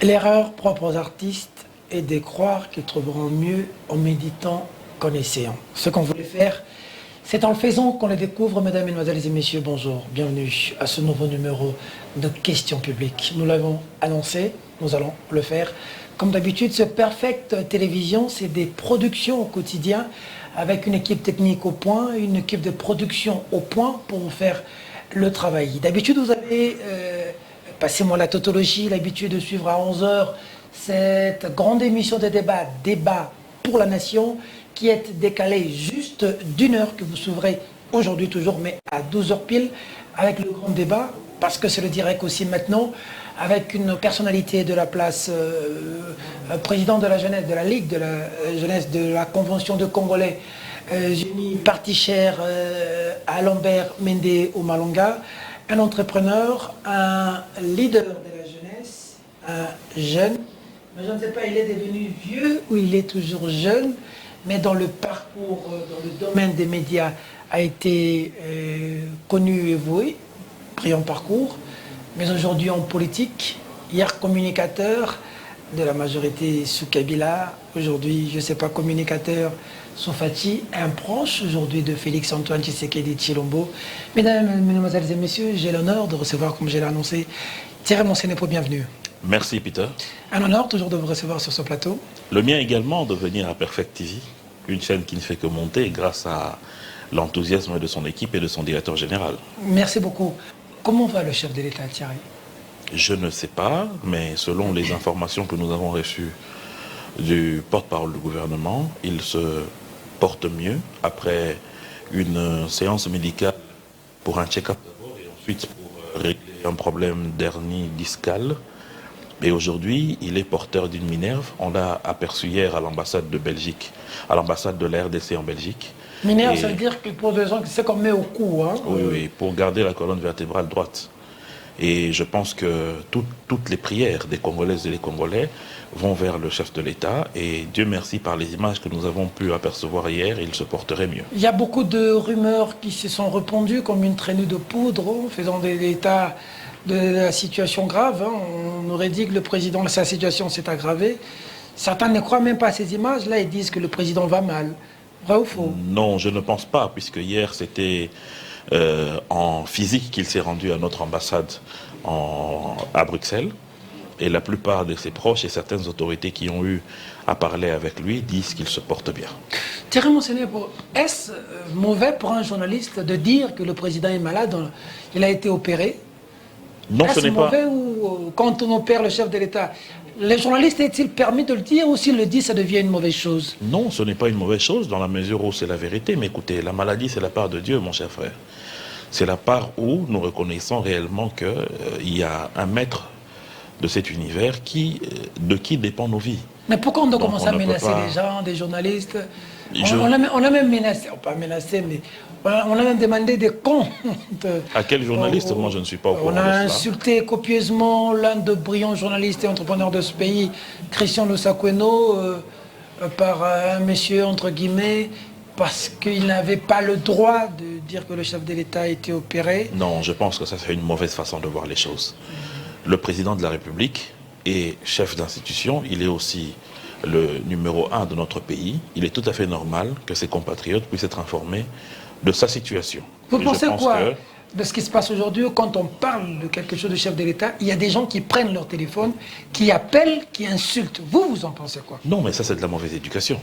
L'erreur propre aux artistes est de croire qu'ils trouveront mieux en méditant qu'en essayant. Ce qu'on voulait faire, c'est en le faisant qu'on le découvre. Mesdames, Mesdemoiselles et Messieurs, bonjour. Bienvenue à ce nouveau numéro de Questions publiques. Nous l'avons annoncé, nous allons le faire. Comme d'habitude, ce Perfect Télévision, c'est des productions au quotidien avec une équipe technique au point, une équipe de production au point pour vous faire le travail. D'habitude, vous avez, passez-moi la tautologie, l'habitude de suivre à 11 h cette grande émission de débat pour la nation, qui est décalée juste d'une heure, que vous suivrez aujourd'hui toujours, mais à 12 h pile, avec le grand débat, parce que c'est le direct aussi maintenant, avec une personnalité de la place, président de la jeunesse, de la Ligue de la jeunesse de la Convention de Congolais, unis parti cher à Lambert Mende Omalonga, un entrepreneur, un leader de la jeunesse, un jeune, mais je ne sais pas, il est devenu vieux ou il est toujours jeune, mais dans le parcours, dans le domaine des médias, a été connu et voué, brillant parcours, mais aujourd'hui en politique, hier communicateur de la majorité sous Kabila, aujourd'hui, je ne sais pas, communicateur sous Fati, un proche aujourd'hui de Félix-Antoine Tshisekedi Tshilombo. Mesdames, Mesdemoiselles et Messieurs, j'ai l'honneur de recevoir, comme je l'ai annoncé, Thierry Monsenepo, bienvenue. Merci Peter. Un honneur toujours de vous recevoir sur ce plateau. Le mien également de venir à Perfect TV, une chaîne qui ne fait que monter grâce à l'enthousiasme de son équipe et de son directeur général. Merci beaucoup. Comment va le chef de l'État, Thierry? Je ne sais pas, mais selon les informations que nous avons reçues du porte-parole du gouvernement, il se porte mieux après une séance médicale pour un check-up d'abord et ensuite pour régler un problème d'hernie discale. Et aujourd'hui, il est porteur d'une minerve. On l'a aperçu hier à l'ambassade de Belgique, à l'ambassade de la RDC en Belgique. Minerve, ça veut dire que pour des gens, c'est qu'on met au cou. Hein, oui, oui, pour garder la colonne vertébrale droite. Et je pense que toutes les prières des Congolaises et des Congolais vont vers le chef de l'État. Et Dieu merci, par les images que nous avons pu apercevoir hier, il se porterait mieux. Il y a beaucoup de rumeurs qui se sont répandues comme une traînée de poudre, faisant de l'État de la situation grave. Hein. On aurait dit que le président, sa situation s'est aggravée. Certains ne croient même pas à ces images. Là, ils disent que le président va mal. Vrai ou faux? Non, je ne pense pas, puisque hier, c'était en physique qu'il s'est rendu à notre ambassade à Bruxelles. Et la plupart de ses proches et certaines autorités qui ont eu à parler avec lui disent qu'il se porte bien. Thierry Monsenepo, est-ce mauvais pour un journaliste de dire que le président est malade? Il a été opéré. Non, ce n'est pas... mauvais ou quand on opère le chef de l'État, les journalistes est-il permis de le dire ou s'il le dit, ça devient une mauvaise chose? Non, ce n'est pas une mauvaise chose dans la mesure où c'est la vérité. Mais écoutez, la maladie, c'est la part de Dieu, mon cher frère. C'est la part où nous reconnaissons réellement qu'il y a un maître de cet univers de qui dépendent nos vies. Mais pourquoi on doit commencer à menacer les gens, des journalistes? On a même menacé, pas menacé, mais on a même demandé des comptes. À quel journaliste? Moi, je ne suis pas au courant. On a insulté copieusement l'un de brillants journalistes et entrepreneurs de ce pays, Christian Losakweno, par un monsieur, entre guillemets, parce qu'il n'avait pas le droit de dire que le chef de l'État a été opéré. Non, je pense que ça c'est une mauvaise façon de voir les choses. Le président de la République est chef d'institution, il est aussi le numéro 1 de notre pays. Il est tout à fait normal que ses compatriotes puissent être informés de sa situation. Vous pensez quoi de ce qui se passe aujourd'hui quand on parle de quelque chose de chef de l'État? Il y a des gens qui prennent leur téléphone, qui appellent, qui insultent. Vous en pensez quoi? Non, mais ça c'est de la mauvaise éducation.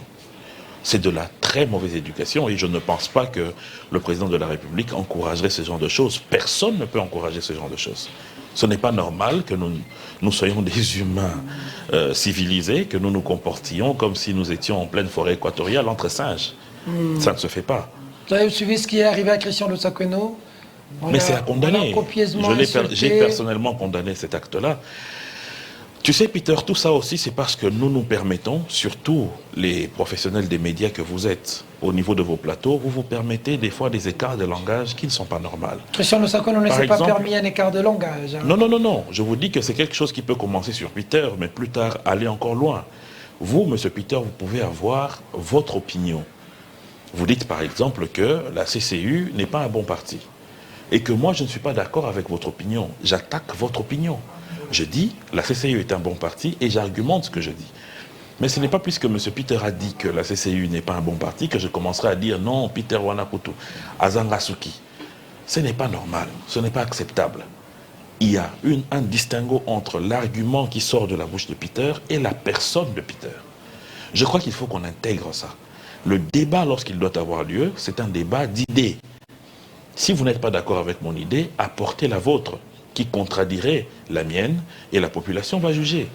C'est de la très mauvaise éducation et je ne pense pas que le président de la République encouragerait ce genre de choses. Personne ne peut encourager ce genre de choses. Ce n'est pas normal que nous soyons des humains civilisés, que nous nous comportions comme si nous étions en pleine forêt équatoriale entre singes. Ça ne se fait pas. Vous avez suivi ce qui est arrivé à Christian Losakweno? Mais c'est à condamner. J'ai personnellement condamné cet acte-là. Tu sais, Peter, tout ça aussi, c'est parce que nous nous permettons, surtout les professionnels des médias que vous êtes, au niveau de vos plateaux, vous vous permettez des fois des écarts de langage qui ne sont pas normaux. Christian Losakweno ne s'est pas permis un écart de langage. Hein. Non, non, non, non. Je vous dis que c'est quelque chose qui peut commencer sur Peter, mais plus tard aller encore loin. Vous, monsieur Peter, vous pouvez avoir votre opinion. Vous dites par exemple que la CCU n'est pas un bon parti. Et que moi, je ne suis pas d'accord avec votre opinion. J'attaque votre opinion. Je dis, la CCU est un bon parti et j'argumente ce que je dis. Mais ce n'est pas puisque M. Peter a dit que la CCU n'est pas un bon parti que je commencerai à dire non, Peter Wanakutu, Azangasuki. Ce n'est pas normal, ce n'est pas acceptable. Il y a un distinguo entre l'argument qui sort de la bouche de Peter et la personne de Peter. Je crois qu'il faut qu'on intègre ça. Le débat, lorsqu'il doit avoir lieu, c'est un débat d'idées. Si vous n'êtes pas d'accord avec mon idée, apportez la vôtre, qui contradirait la mienne, et la population va juger.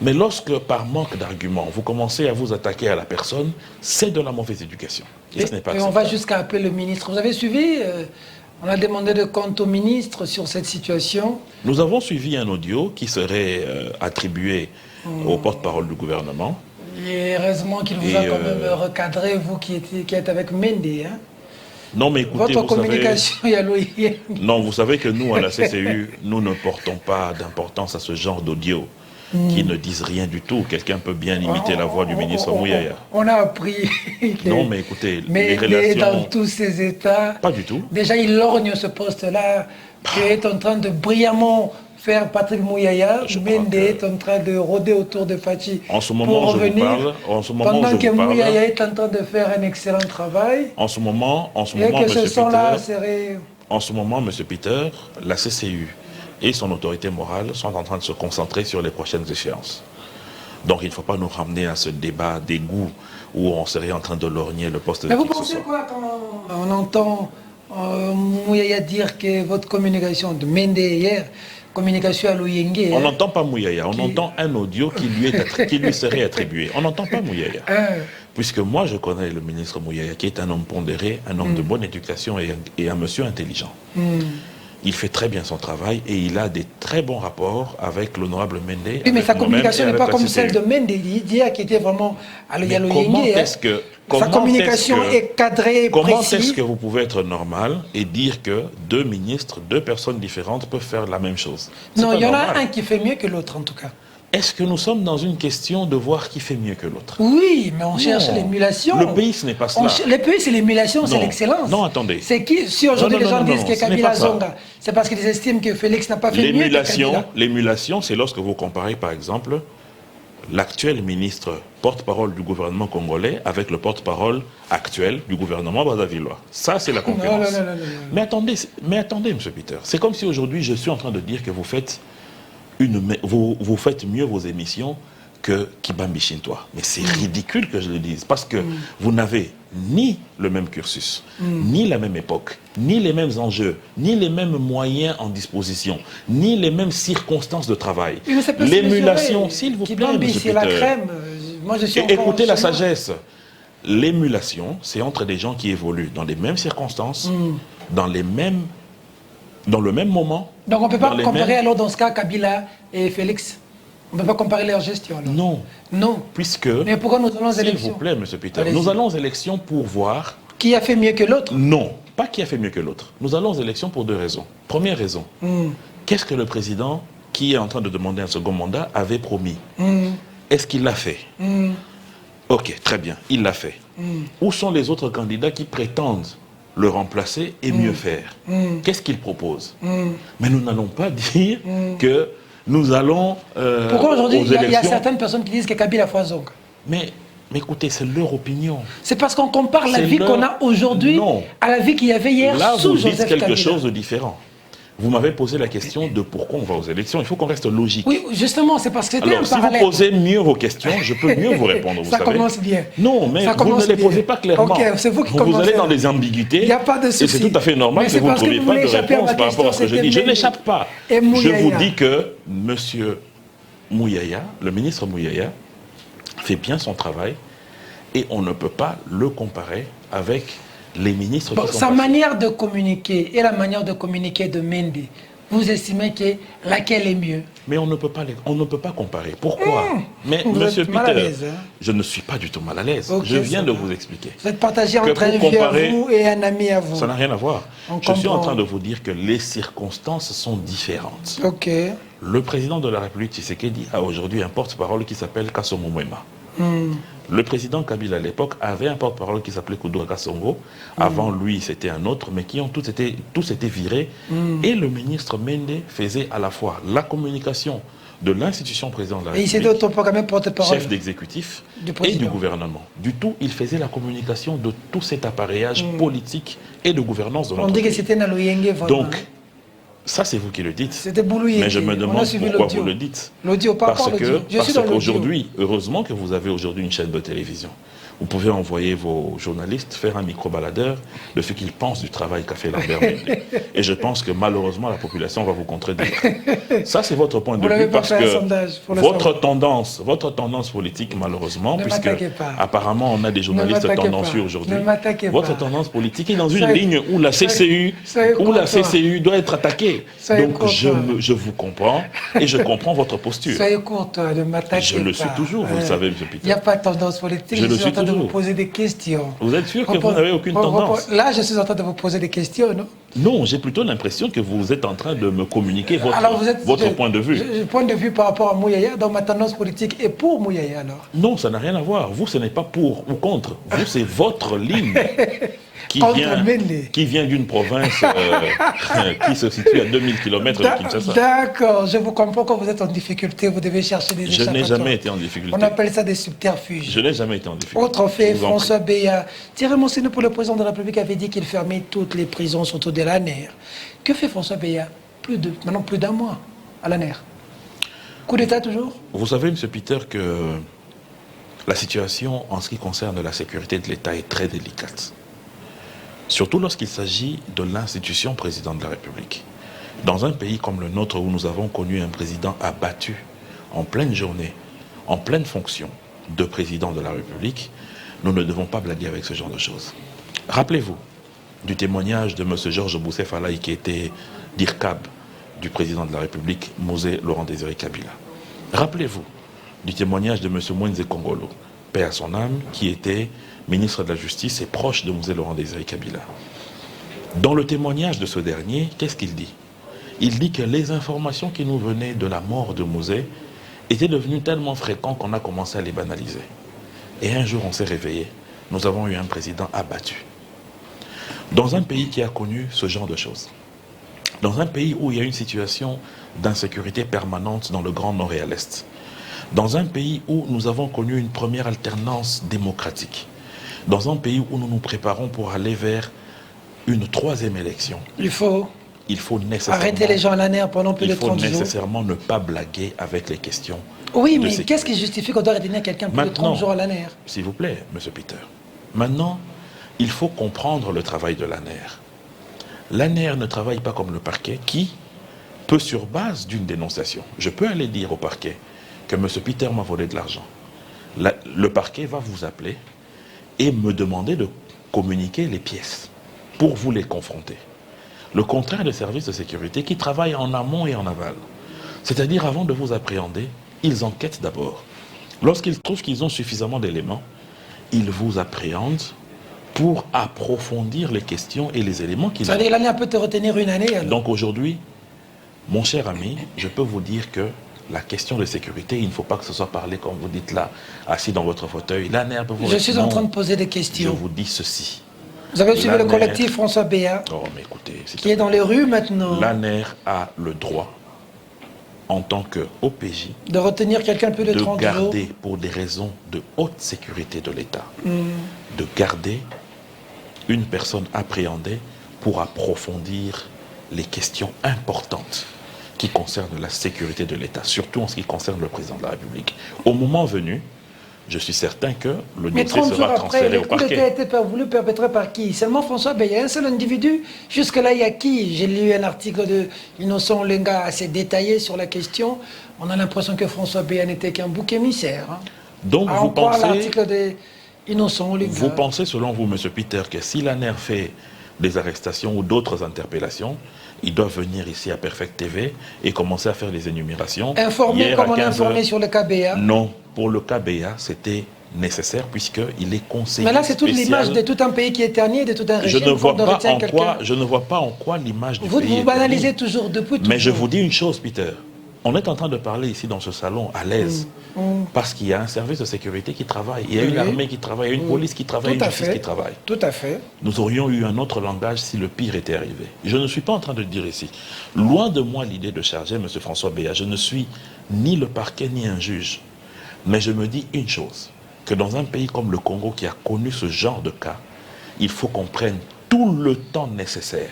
Mais lorsque, par manque d'arguments, vous commencez à vous attaquer à la personne, c'est de la mauvaise éducation. Et ce n'est pas on va jusqu'à appeler le ministre. Vous avez suivi on a demandé de compte au ministre sur cette situation. Nous avons suivi un audio qui serait attribué au porte-parole du gouvernement. Et heureusement qu'il vous a quand même recadré, vous qui êtes avec Mende. Hein. Non, mais écoutez, votre communication, savez, non, vous savez que nous, à la CCU, nous ne portons pas d'importance à ce genre d'audio qui ne disent rien du tout. Quelqu'un peut bien imiter la voix du ministre Mouyaya. On a appris que... Non, mais écoutez, les relations... dans tous ces états... Pas du tout. Déjà, il lorgne ce poste-là, qui est en train de brillamment faire Patrick Mouyaya. Mende est en train de rôder autour de Fachi. En ce moment, je vous parle. Pendant que Mouyaya est en train de faire un excellent travail. En ce moment, M. Peter, la CCU et son autorité morale sont en train de se concentrer sur les prochaines échéances. Donc il ne faut pas nous ramener à ce débat d'égout où on serait en train de lorgner le poste de Mais vous pensez quoi quand on entend Mouyaya dire que votre communication de Mende hier, communication à Louyenge... On n'entend pas Mouyaya, on entend un audio qui lui serait attribué. On n'entend pas Mouyaya. Puisque moi je connais le ministre Mouyaya qui est un homme pondéré, un homme de bonne éducation et un monsieur intelligent. Il fait très bien son travail et il a des très bons rapports avec l'honorable Mende. Oui, mais sa communication n'est pas comme celle de Mende d'hier qui était vraiment à Louyenge. Sa communication est cadrée, comment précise. Est-ce que vous pouvez être normal et dire que deux ministres, deux personnes différentes peuvent faire la même chose? Non, il y en a un qui fait mieux que l'autre en tout cas. Est-ce que nous sommes dans une question de voir qui fait mieux que l'autre? Oui, mais on cherche l'émulation. Le pays, ce n'est pas cela. Le pays, c'est l'émulation, c'est l'excellence. Non, attendez. C'est qui, si aujourd'hui les gens disent que Kabila Zonga, c'est parce qu'ils estiment que Félix n'a pas fait mieux que Kabila. L'émulation, c'est lorsque vous comparez, par exemple, l'actuel ministre porte-parole du gouvernement congolais avec le porte-parole actuel du gouvernement brazzavilleois. Ça, c'est la concurrence. Non. Mais attendez, M. Peter. C'est comme si aujourd'hui, je suis en train de dire que vous faites mieux vos émissions que Kibambi Shintoa. Mais c'est ridicule que je le dise, parce que vous n'avez ni le même cursus, ni la même époque, ni les mêmes enjeux, ni les mêmes moyens en disposition, ni les mêmes circonstances de travail. L'émulation, s'il vous plaît, M. Peter. La crème. Moi, je suis écoutez la sagesse. L'émulation, c'est entre des gens qui évoluent dans les mêmes circonstances, dans le même moment. Donc on ne peut pas comparer alors dans ce cas Kabila et Félix. On ne peut pas comparer leurs gestions alors. Non. Non. Puisque, mais pourquoi nous allons aux élections? S'il vous plaît, M. Peter, nous allons aux élections pour voir... Qui a fait mieux que l'autre? Non, pas qui a fait mieux que l'autre. Nous allons aux élections pour deux raisons. Première raison, qu'est-ce que le président qui est en train de demander un second mandat avait promis? Est-ce qu'il l'a fait? Ok, très bien, il l'a fait. Où sont les autres candidats qui prétendent le remplacer et mieux faire? Qu'est-ce qu'il propose? Mais nous n'allons pas dire que nous allons pourquoi aujourd'hui il y a certaines personnes qui disent que Kabila Fouazong? Mais écoutez, c'est leur opinion. C'est parce qu'on compare la vie qu'on a aujourd'hui à la vie qu'il y avait hier sous Joseph Kabila. Là, vous dites quelque chose de différent. Vous m'avez posé la question de pourquoi on va aux élections. Il faut qu'on reste logique. Oui, justement, c'est parce que c'était un parallèle. Si vous posez mieux vos questions, je peux mieux vous répondre. Ça commence bien. Non, mais vous ne les posez pas clairement. Ok, c'est vous qui commencez. Vous allez dans des ambiguïtés. Il n'y a pas de souci. Et c'est tout à fait normal que vous ne trouviez pas de réponse par rapport à ce que je dis. Je n'échappe pas. Je vous dis que M. Mouyaya, le ministre Mouyaya, fait bien son travail et on ne peut pas le comparer avec les ministres qui sont sa manière de communiquer et la manière de communiquer de Mende, vous estimez que laquelle est mieux? Mais on ne peut pas comparer. Pourquoi? Mais Monsieur Peter, je ne suis pas du tout mal à l'aise. Je viens de vous expliquer. Vous êtes partagé entre un vieux à vous et un ami à vous. Ça n'a rien à voir. Je suis en train de vous dire que les circonstances sont différentes. Ok. Le président de la République Tshisekedi a aujourd'hui un porte-parole qui s'appelle Kassomo Mwema. Le président Kabila à l'époque avait un porte-parole qui s'appelait Koudoura Songo. Avant lui, c'était un autre, mais qui ont tous été virés. Et le ministre Mende faisait à la fois la communication de l'institution président de la République, il s'était autoproclamé porte-parole chef d'exécutif et du gouvernement. Du tout, il faisait la communication de tout cet appareillage politique et de gouvernance de notre pays. On dit que c'était Naloyenge, vraiment. Donc, ça c'est vous qui le dites. C'était Boulouyenge. Mais je me demande pourquoi vous le dites. L'audio, Parce qu'aujourd'hui, heureusement que vous avez aujourd'hui une chaîne de télévision. Vous pouvez envoyer vos journalistes faire un micro-baladeur de ce qu'ils pensent du travail qu'a fait Lambert Mende. Et je pense que malheureusement, la population va vous contredire. Ça, c'est votre point de vue, parce que votre tendance politique, malheureusement, puisque apparemment on a des journalistes tendancieux aujourd'hui, votre tendance politique est dans une ligne où la CCU, doit être attaquée. Donc je vous comprends et je comprends votre posture. Soyez content de m'attaquer. Je le suis toujours, vous le savez, M. Peter. Il n'y a pas de tendance politique. Je le suis de vous poser des questions. Vous êtes sûr que vous n'avez aucune tendance? Là, je suis en train de vous poser des questions, non? Non, j'ai plutôt l'impression que vous êtes en train de me communiquer votre point de vue. Point de vue par rapport à Mouyaya, donc ma tendance politique est pour Mouyaya, alors? Non, ça n'a rien à voir. Vous, ce n'est pas pour ou contre. Vous, c'est votre ligne. Qui vient d'une province qui se situe à 2000 km de Kinshasa. D'accord, je vous comprends. Quand vous êtes en difficulté, vous devez chercher des échappatoires. Je n'ai jamais été en difficulté. On appelle ça des subterfuges. Je n'ai jamais été en difficulté. Autre fait, François Beya. Thierry Monsenou, pour le président de la République, avait dit qu'il fermait toutes les prisons, surtout de l'ANER. Que fait François Beya? Maintenant plus d'un mois à l'ANER. Coup d'État toujours? Vous savez, M. Peter, que la situation en ce qui concerne la sécurité de l'État est très délicate. Surtout lorsqu'il s'agit de l'institution président de la République. Dans un pays comme le nôtre où nous avons connu un président abattu en pleine journée, en pleine fonction de président de la République, nous ne devons pas blaguer avec ce genre de choses. Rappelez-vous du témoignage de M. Georges Boussef Alaï qui était d'IRCAB du président de la République, Mosé Laurent Désiré Kabila. Rappelez-vous du témoignage de M. Mwenze Kongolo, paix à son âme, qui était ministre de la Justice et proche de Mosé Laurent Désiré Kabila. Dans le témoignage de ce dernier, qu'est-ce qu'il dit? Il dit que les informations qui nous venaient de la mort de Mosé étaient devenues tellement fréquentes qu'on a commencé à les banaliser. Et un jour, on s'est réveillé. Nous avons eu un président abattu. Dans un pays qui a connu ce genre de choses, dans un pays où il y a une situation d'insécurité permanente dans le Grand Nord et à l'Est, dans un pays où nous avons connu une première alternance démocratique, dans un pays où nous nous préparons pour aller vers une troisième élection. Il faut nécessairement arrêter les gens à l'ANER pendant plus de 30 jours. Il faut nécessairement ne pas blaguer avec les questions. Oui, mais qu'est-ce qui justifie qu'on doit retenir quelqu'un plus de 30 jours à l'ANER? S'il vous plaît, M. Peter. Maintenant, il faut comprendre le travail de l'ANER. L'ANER ne travaille pas comme le parquet qui peut, sur base d'une dénonciation, je peux aller dire au parquet que M. Peter m'a volé de l'argent. Le parquet va vous appeler et me demander de communiquer les pièces pour vous les confronter. Le contraire des services de sécurité qui travaillent en amont et en aval. C'est-à-dire, avant de vous appréhender, ils enquêtent d'abord. Lorsqu'ils trouvent qu'ils ont suffisamment d'éléments, ils vous appréhendent pour approfondir les questions et les éléments qu'ils ont. C'est-à-dire, l'année peut te retenir une année alors. Donc aujourd'hui, mon cher ami, je peux vous dire que la question de sécurité, il ne faut pas que ce soit parlé comme vous dites là, assis dans votre fauteuil. L'ANER peut vous... Je suis en train de poser des questions. Je vous dis ceci. Vous avez suivi le collectif François Beya, mais écoutez, qui est dans les rues maintenant. L'ANER a le droit, en tant qu'OPJ, de retenir quelqu'un plus de 30 jours. De garder, pour des raisons de haute sécurité de l'État, de garder une personne appréhendée pour approfondir les questions importantes qui concernent la sécurité de l'État, surtout en ce qui concerne le président de la République. Au moment venu, je suis certain que le dossier sera transféré au parquet. Mais 30 jours après, le coup d'État a été voulu perpétrer par qui? Seulement François Beya, un seul individu. Jusque-là, il y a qui? J'ai lu un article de Innocent Olenga assez détaillé sur la question. On a l'impression que François Beya n'était qu'un bouc émissaire. Hein. Donc vous pensez... l'article de Innocent Olenga. Vous pensez, selon vous, M. Peter, que si l'ANER fait des arrestations ou d'autres interpellations, ils doivent venir ici à Perfect TV et commencer à faire des énumérations. Informer comme on a informé sur le cas Beya? Non, pour le cas Beya, c'était nécessaire puisqu'il est conseiller. Mais là, c'est toute l'image de tout un pays qui est terni, de tout un régime. Je ne vois pas en quoi l'image du pays vous banalisez toujours depuis. Mais je vous dis une chose, Peter. On est en train de parler ici dans ce salon à l'aise, parce qu'il y a un service de sécurité qui travaille, il y a une armée qui travaille, il y a une police qui travaille, une justice qui travaille. Tout à fait. Nous aurions eu un autre langage si le pire était arrivé. Je ne suis pas en train de dire ici, loin de moi l'idée de charger M. François Béat, je ne suis ni le parquet ni un juge. Mais je me dis une chose, que dans un pays comme le Congo qui a connu ce genre de cas, il faut qu'on prenne tout le temps nécessaire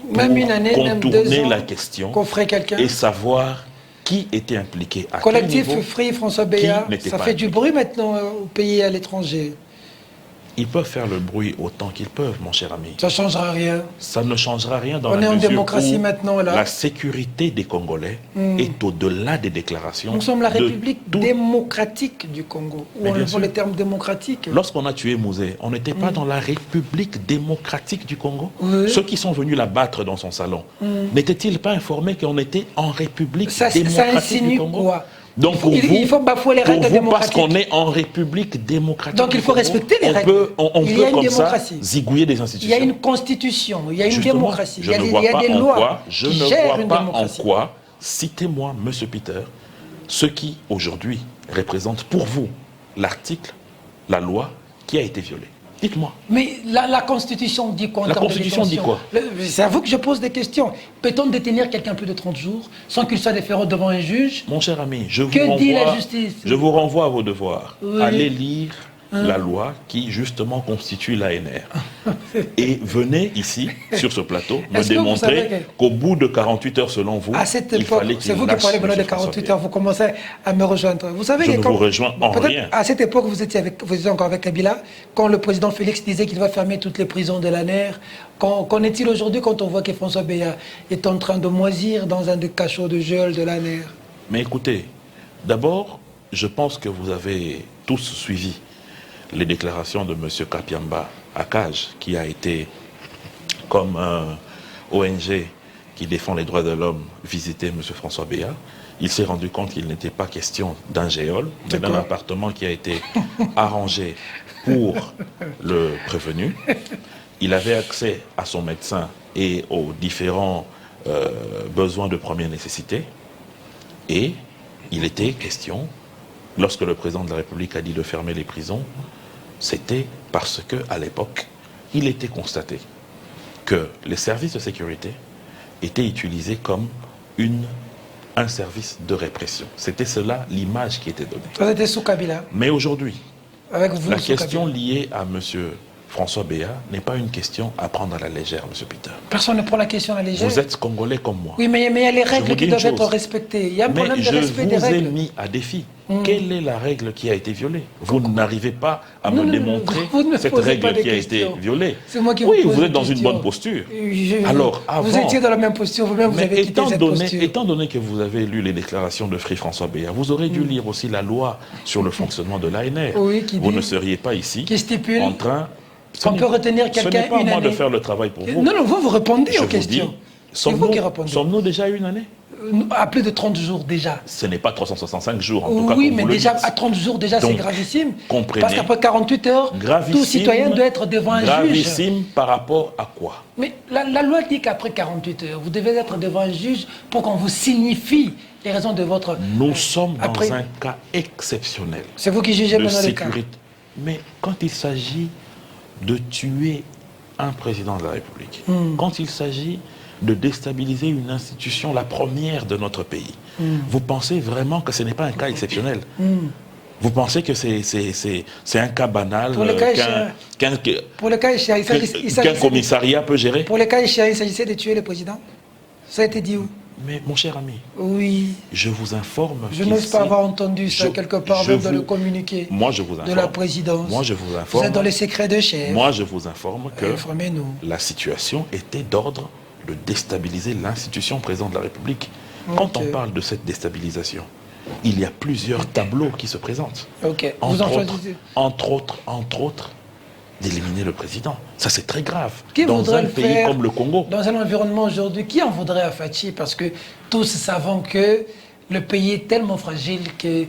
pour même une année, contourner même 2 ans, la question qu'on ferait quelqu'un. Et savoir qui était impliqué à Collectif quel niveau, Free François Béat, ça fait du bruit maintenant au pays et à l'étranger. Ils peuvent faire le bruit autant qu'ils peuvent, mon cher ami. Ça ne changera rien. Ça ne changera rien dans On la est en mesure démocratie où maintenant, là. La sécurité des Congolais est au-delà des déclarations. Nous sommes la République démocratique du Congo. Où on voit le terme démocratique. Lorsqu'on a tué Mouzé, on n'était pas dans la République démocratique du Congo. Ceux qui sont venus la battre dans son salon, n'étaient-ils pas informés qu'on était en République démocratique ça insinue du Congo? quoi? Donc il faut bafouer les règles démocratiques. Parce qu'on est en République démocratique. Donc il faut respecter les règles. On peut comme ça zigouiller des institutions. Il y a une constitution, il y a une démocratie, il y a des lois je ne vois pas en quoi, citez-moi, Monsieur Peter, ce qui aujourd'hui représente pour vous l'article, la loi qui a été violée. Dites-moi. Mais la Constitution dit quoi? La Constitution dit quoi? C'est à vous que je pose des questions. Peut-on détenir quelqu'un plus de 30 jours sans qu'il soit déféré devant un juge? Mon cher ami, je vous renvoie à vos devoirs. Oui. Allez lire la loi qui justement constitue l'ANR. Et venez ici, sur ce plateau, me démontrer qu'au bout de 48 heures, selon vous, à cette époque, c'est vous qui parlez de 48 heures, vous commencez à me rejoindre. Vous savez je ne vous rejoins en rien. À cette époque, vous étiez encore avec Kabila, quand le président Félix disait qu'il va fermer toutes les prisons de l'ANR. Qu'en est-il aujourd'hui quand on voit que François Béat est en train de moisir dans un des cachots de geôle de l'ANR? Mais écoutez, d'abord, je pense que vous avez tous suivi les déclarations de M. Kapiamba Akage, qui a été, comme un ONG qui défend les droits de l'homme, visiter M. François Béat. Il s'est rendu compte qu'il n'était pas question d'un geôle, mais d'un appartement qui a été arrangé pour le prévenu. Il avait accès à son médecin et aux différents besoins de première nécessité. Et il était question, lorsque le président de la République a dit de fermer les prisons, c'était parce qu'à l'époque, il était constaté que les services de sécurité étaient utilisés comme un service de répression. C'était cela l'image qui était donnée. Ça était sous Kabila. Mais aujourd'hui, la question liée à M. François Béat n'est pas une question à prendre à la légère, M. Peter. Personne ne prend la question à la légère. Vous êtes Congolais comme moi. Oui, mais il y a les règles qui doivent être respectées. Il y a un problème de respect des règles. Je vous ai mis à défi. Quelle est la règle qui a été violée? Vous n'arrivez pas à me démontrer cette règle qui a été violée. C'est moi qui vous vous êtes dans une bonne posture. Alors, avant, vous étiez dans la même posture, vous-même, vous avez quitté cette posture. Étant donné que vous avez lu les déclarations de Free François Béat, vous aurez dû lire aussi la loi sur le fonctionnement de l'ANR. Oui, vous ne seriez pas ici en train... On peut retenir quelqu'un une année. Ce n'est pas à moi de faire le travail pour vous. Non, vous répondez aux questions. C'est vous qui répondez. Sommes-nous déjà une année? À plus de 30 jours déjà. Ce n'est pas 365 jours, en tout cas. Oui, mais déjà à 30 jours, déjà, c'est gravissime. Comprenez. Parce qu'après 48 heures, tout citoyen doit être devant un juge. Gravissime par rapport à quoi? Mais la loi dit qu'après 48 heures, vous devez être devant un juge pour qu'on vous signifie les raisons de votre... Nous sommes dans un cas exceptionnel. C'est vous qui jugez maintenant le cas. Mais quand il s'agit de tuer un président de la République, quand il s'agit de déstabiliser une institution, la première de notre pays, vous pensez vraiment que ce n'est pas un cas exceptionnel? Vous pensez que c'est un cas banal qu'un commissariat peut gérer? Pour le cas échéant, il s'agissait de tuer le président? Ça a été dit où? Mais mon cher ami, oui. Je vous informe. Je n'ose pas avoir entendu ça quelque part dans le communiqué de la présidence. Moi, je vous informe. Vous êtes dans les secrets de chef. Moi, je vous informe que la situation était d'ordre de déstabiliser l'institution présidente de la République. Quand on parle de cette déstabilisation, il y a plusieurs tableaux qui se présentent. Entre autres, d'éliminer le président. Ça, c'est très grave. Dans un pays comme le Congo. Dans un environnement aujourd'hui, qui en voudrait à Fachi? Parce que tous savons que le pays est tellement fragile que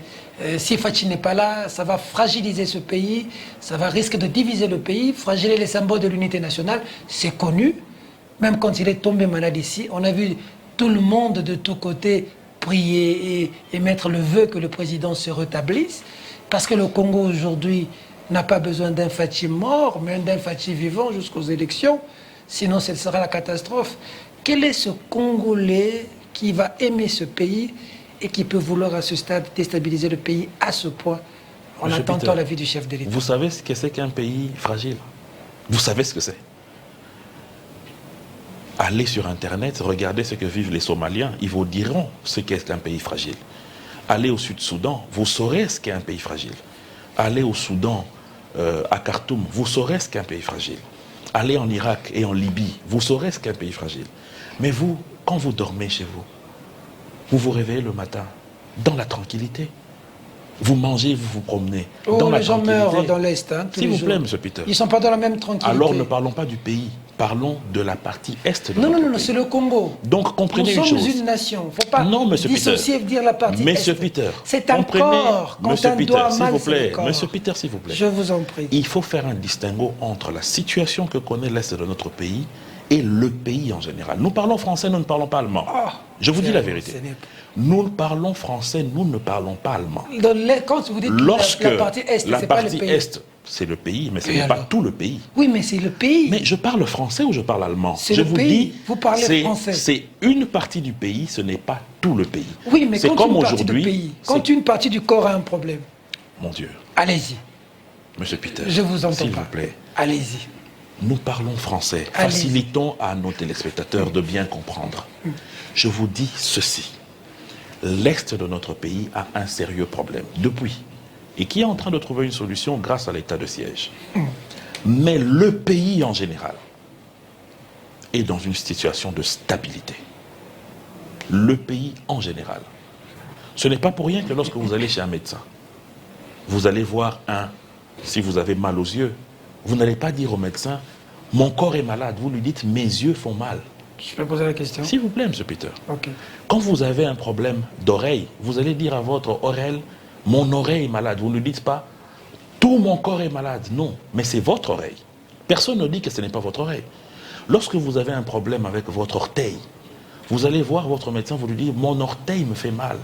si Fachi n'est pas là, ça va fragiliser ce pays, ça va risquer de diviser le pays, fragiliser les symboles de l'unité nationale. C'est connu. Même quand il est tombé malade ici, on a vu tout le monde de tous côtés prier et mettre le vœu que le président se rétablisse, parce que le Congo aujourd'hui n'a pas besoin d'un Fathi mort, mais d'un Fathi vivant jusqu'aux élections, sinon ce sera la catastrophe. Quel est ce Congolais qui va aimer ce pays et qui peut vouloir à ce stade déstabiliser le pays à ce point en Monsieur attendant Peter, la vie du chef de l'État? Vous savez ce que c'est qu'un pays fragile? Vous savez ce que c'est? Allez sur Internet, regardez ce que vivent les Somaliens, ils vous diront ce qu'est qu'un pays fragile. Allez au Sud-Soudan, vous saurez ce qu'est un pays fragile. Allez au Soudan, à Khartoum, vous saurez ce qu'est un pays fragile. Allez en Irak et en Libye, vous saurez ce qu'est un pays fragile. Mais vous, quand vous dormez chez vous, vous vous réveillez le matin dans la tranquillité. Vous mangez, vous vous promenez dans la les gens tranquillité. meurent dans l'Est, hein, tous S'il les vous plaît, jours. M. Peter. Ils ne sont pas dans la même tranquillité. Alors ne parlons pas du pays, parlons de la partie Est de notre Non, pays. c'est le Congo. Donc comprenez une Nous sommes chose. une nation. Il ne faut pas Non, Monsieur dissocier et dire la partie Monsieur Est. Peter, C'est un comprenez, corps. Quand Monsieur un Peter, doigt s'il mal, vous c'est le plaît, corps. Monsieur Peter, s'il vous plaît. Je vous en prie. Il faut faire un distinguo entre la situation que connaît l'Est de notre pays et le pays en général. Nous parlons français, nous ne parlons pas allemand. Ah, Je vous dis la ce vérité. n'est- Nous parlons français, nous ne parlons pas allemand. Quand vous dites Lorsque la partie Est, la c'est pas le partie pays. Est, c'est le pays, mais ce Et n'est pas alors tout le pays. Oui, mais c'est le pays. Mais je parle français ou je parle allemand? C'est Je le vous pays. dis, Vous parlez français. C'est une partie du pays, ce n'est pas tout le pays. Oui, mais c'est quand comme une partie du aujourd'hui. pays, quand une partie du corps a un problème, Mon Dieu, allez-y. Monsieur Peter, Je vous entends s'il pas. vous plaît, Allez-y. nous parlons français. Allez-y. Facilitons à nos téléspectateurs de bien comprendre. Je vous dis ceci. L'Est de notre pays a un sérieux problème depuis et qui est en train de trouver une solution grâce à l'état de siège. Mais le pays en général est dans une situation de stabilité. Le pays en général. Ce n'est pas pour rien que lorsque vous allez chez un médecin, vous allez voir si vous avez mal aux yeux, vous n'allez pas dire au médecin, mon corps est malade, vous lui dites, mes yeux font mal. Je peux poser la question? S'il vous plaît, M. Peter. Ok. Quand vous avez un problème d'oreille, vous allez dire à votre oreille, mon oreille est malade. Vous ne dites pas, tout mon corps est malade. Non, mais c'est votre oreille. Personne ne dit que ce n'est pas votre oreille. Lorsque vous avez un problème avec votre orteil, vous allez voir votre médecin, vous lui dites, mon orteil me fait mal.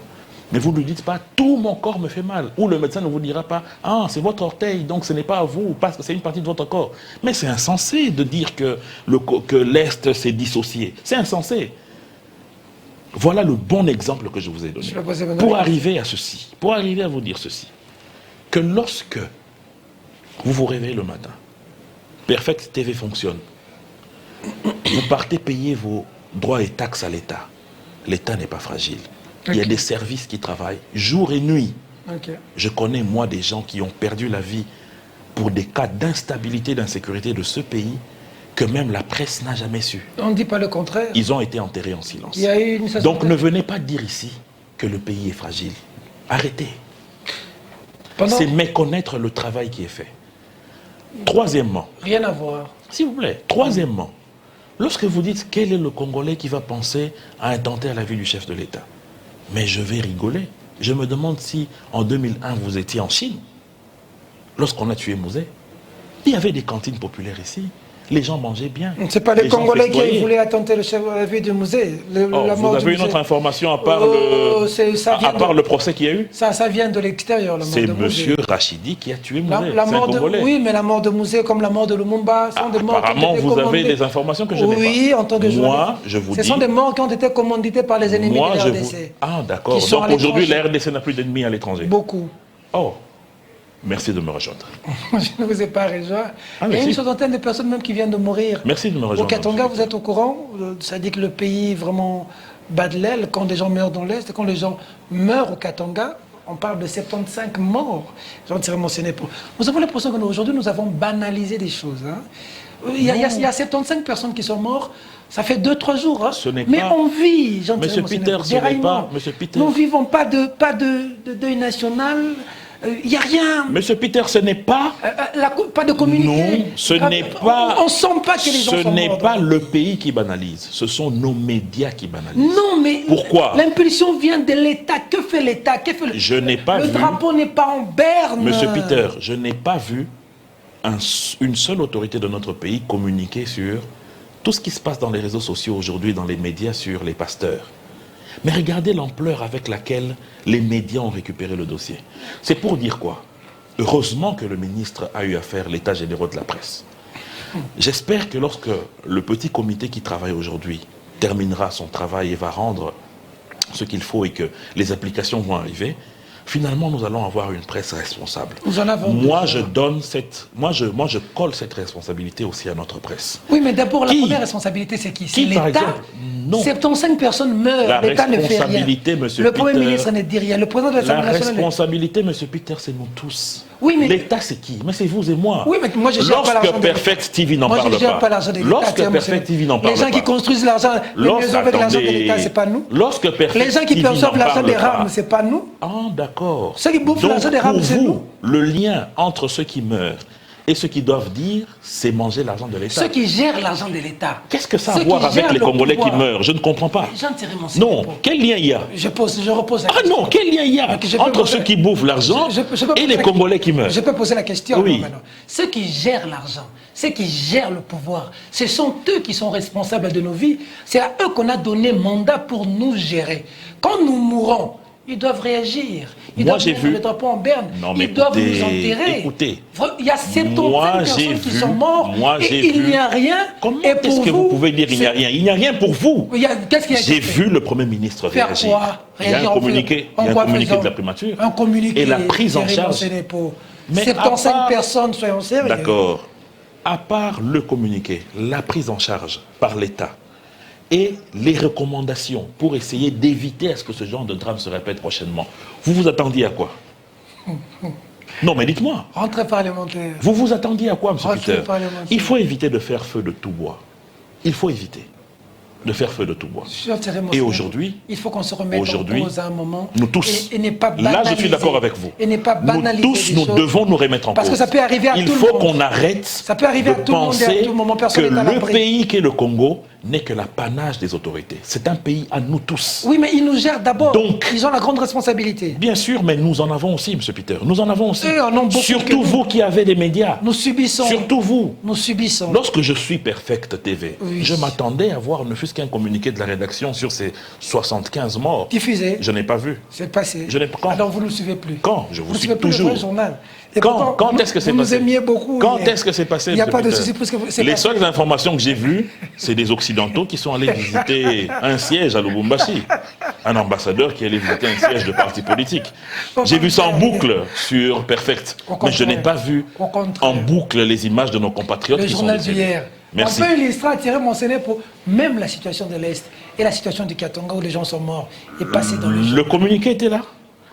Mais vous ne lui dites pas, tout mon corps me fait mal. Ou le médecin ne vous dira pas, ah, c'est votre orteil, donc ce n'est pas à vous, parce que c'est une partie de votre corps. Mais c'est insensé de dire que l'Est s'est dissocié. C'est insensé. Voilà le bon exemple que je vous ai donné. Pour arriver à ceci, pour arriver à vous dire ceci, que lorsque vous vous réveillez le matin, Perfect TV fonctionne, vous partez payer vos droits et taxes à l'État. L'État n'est pas fragile. Il y a des services qui travaillent jour et nuit. Je connais, moi, des gens qui ont perdu la vie pour des cas d'instabilité, d'insécurité de ce pays que même la presse n'a jamais su. On ne dit pas le contraire. Ils ont été enterrés en silence. Il y a eu une Donc ne venez pas dire ici que le pays est fragile. Arrêtez. C'est méconnaître le travail qui est fait. Troisièmement. Rien à voir. S'il vous plaît. Troisièmement, lorsque vous dites quel est le Congolais qui va penser à intenter à la vie du chef de l'État, mais je vais rigoler. Je me demande si en 2001 vous étiez en Chine, lorsqu'on a tué Mouzé. Il y avait des cantines populaires ici. Les gens mangeaient bien. Ce n'est pas les Congolais qui voulaient attenter le chef à la vie de Mouzé. Vous avez une autre information à part, le procès qu'il y a eu? Ça vient de l'extérieur. C'est M. Rachidi qui a tué Mouzé. Oui, mais la mort de Mouzé comme la mort de Lumumba sont des morts. Apparemment, vous avez des informations que je n'ai pas. Oui, en tant que journaliste. Moi, je vous dis. Ce sont des morts qui ont été commandités par les ennemis de la RDC. Ah, d'accord. Donc aujourd'hui, la RDC n'a plus d'ennemis à l'étranger. Beaucoup. Oh. Merci de me rejoindre. Je ne vous ai pas rejoint. Il y a une soixantaine de personnes même qui viennent de mourir. Merci de me rejoindre. Au Katanga, vous êtes au courant? Ça dit que le pays vraiment bat de l'aile quand des gens meurent dans l'Est. Quand les gens meurent au Katanga, on parle de 75 morts. J'en tirais mentionné pour... Nous avons l'impression qu'aujourd'hui, nous avons banalisé des choses. Hein. Il y a 75 personnes qui sont mortes. Ça fait 2-3 jours. Hein. Mais on vit, Monsieur Peter, ce n'est pas... Monsieur Peter. Nous ne vivons pas de deuil national. Il n'y a rien. Monsieur Peter, ce n'est pas... pas de communiqué. Non, ce n'est pas... On ne sent pas que les gens sont morts. Ce n'est pas le pays qui banalise. Ce sont nos médias qui banalisent. Non, mais... Pourquoi? L'impulsion vient de l'État. Que fait l'État? Je n'ai pas vu... Le drapeau n'est pas en berne. Monsieur Peter, je n'ai pas vu une seule autorité de notre pays communiquer sur tout ce qui se passe dans les réseaux sociaux aujourd'hui, dans les médias, sur les pasteurs. Mais regardez l'ampleur avec laquelle les médias ont récupéré le dossier. C'est pour dire quoi? Heureusement que le ministre a eu à faire l'état général de la presse. J'espère que lorsque le petit comité qui travaille aujourd'hui terminera son travail et va rendre ce qu'il faut et que les applications vont arriver, finalement, nous allons avoir une presse responsable. Nous en avons moi, je colle cette responsabilité aussi à notre presse. Oui, mais d'abord, la première responsabilité, c'est qui? C'est l'État. Non. 75 personnes meurent, l'État ne fait rien. Le Premier ministre ne dit rien, le président de l'Assemblée nationale... La responsabilité, M. Peter, c'est nous tous. Oui, mais... L'État, c'est qui? Mais c'est vous et moi. Oui, mais moi, je gère pas l'argent de l'État. Lorsque Perfect TV n'en parle pas. Moi, je gère pas l'argent de l'État. Lorsque Perfect TV n'en parle pas. Les gens qui construisent l'argent, les maisons avec l'argent de l'État, c'est pas nous. Lorsque Perfect Les gens qui perçoivent l'argent des rames, c'est pas nous. Ah, d'accord. Ceux qui bouffent l'argent des rames, c'est nous. Le lien entre ceux qui meurent et ceux qui doivent dire, c'est manger l'argent de l'État. Ceux qui gèrent l'argent de l'État. Qu'est-ce que ça a à voir avec les Congolais qui meurent? Je ne comprends pas. Non, quel lien il y a? Je repose la question. Ah non, quel lien il y a entre ceux qui bouffent l'argent et les Congolais qui meurent? Je peux poser la question. Oui. Maintenant. Ceux qui gèrent l'argent, ceux qui gèrent le pouvoir, ce sont eux qui sont responsables de nos vies. C'est à eux qu'on a donné mandat pour nous gérer. Quand nous mourrons, ils doivent réagir. Ils doivent mettre le drapeau en berne. Ils doivent nous enterrer. Écoutez, il y a 75 personnes qui sont mortes et il n'y a rien. Comment est-ce que vous pouvez dire il n'y a rien? Il n'y a rien pour vous. Qu'est-ce qu'il y a? J'ai vu le Premier ministre réagir. Il y a un communiqué, de la primature. Un communiqué. Et la prise en charge. Mais 75 personnes, soyons sérieux. D'accord. À part le communiqué, la prise en charge par l'État, et les recommandations pour essayer d'éviter à ce que ce genre de drame se répète prochainement. Vous vous attendiez à quoi? Non, mais dites-moi. Rentrée parlementaire. Vous vous attendiez à quoi, M. Peter? Il faut éviter de faire feu de tout bois. Il faut éviter de faire feu de tout bois. Et aujourd'hui, il faut qu'on se remette en cause à un moment. Nous tous. Et n'est pas là, je suis d'accord avec vous. Et n'est pas banaliser nous tous, nous devons nous remettre en cause. Parce que ça peut arriver à tout le monde. Il faut qu'on arrête ça peut arriver de penser que le pays qu'est le Congo n'est que l'apanage des autorités. C'est un pays à nous tous. Oui, mais ils nous gèrent d'abord. Donc, ils ont la grande responsabilité. Bien sûr, mais nous en avons aussi, M. Peter. Nous en avons aussi. Surtout vous qui avez des médias. Nous subissons. Surtout vous. Nous subissons. Lorsque je suis Perfect TV, je m'attendais à voir ne fût-ce qu'un communiqué de la rédaction sur ces 75 morts. Diffusé. Je n'ai pas vu. C'est passé. Je n'ai pas. Alors vous ne nous suivez plus. Quand? Je vous suis plus toujours. Le journal. Quand est-ce que c'est passé? Vous nous aimiez beaucoup. Quand est-ce que c'est passé? Il n'y a pas de souci. Les seules informations que j'ai vues, c'est des Occidentaux qui sont allés visiter un siège à Lubumbashi. Un ambassadeur qui allait visiter un siège de parti politique. J'ai vu ça en boucle sur Perfect. Mais je n'ai pas vu en boucle les images de nos compatriotes qui sont décédés. Le journal d'hier. Merci. On peut illustrer, attirer mon séné pour même la situation de l'Est et la situation du Katonga où les gens sont morts et passer dans le journal. Le communiqué était là?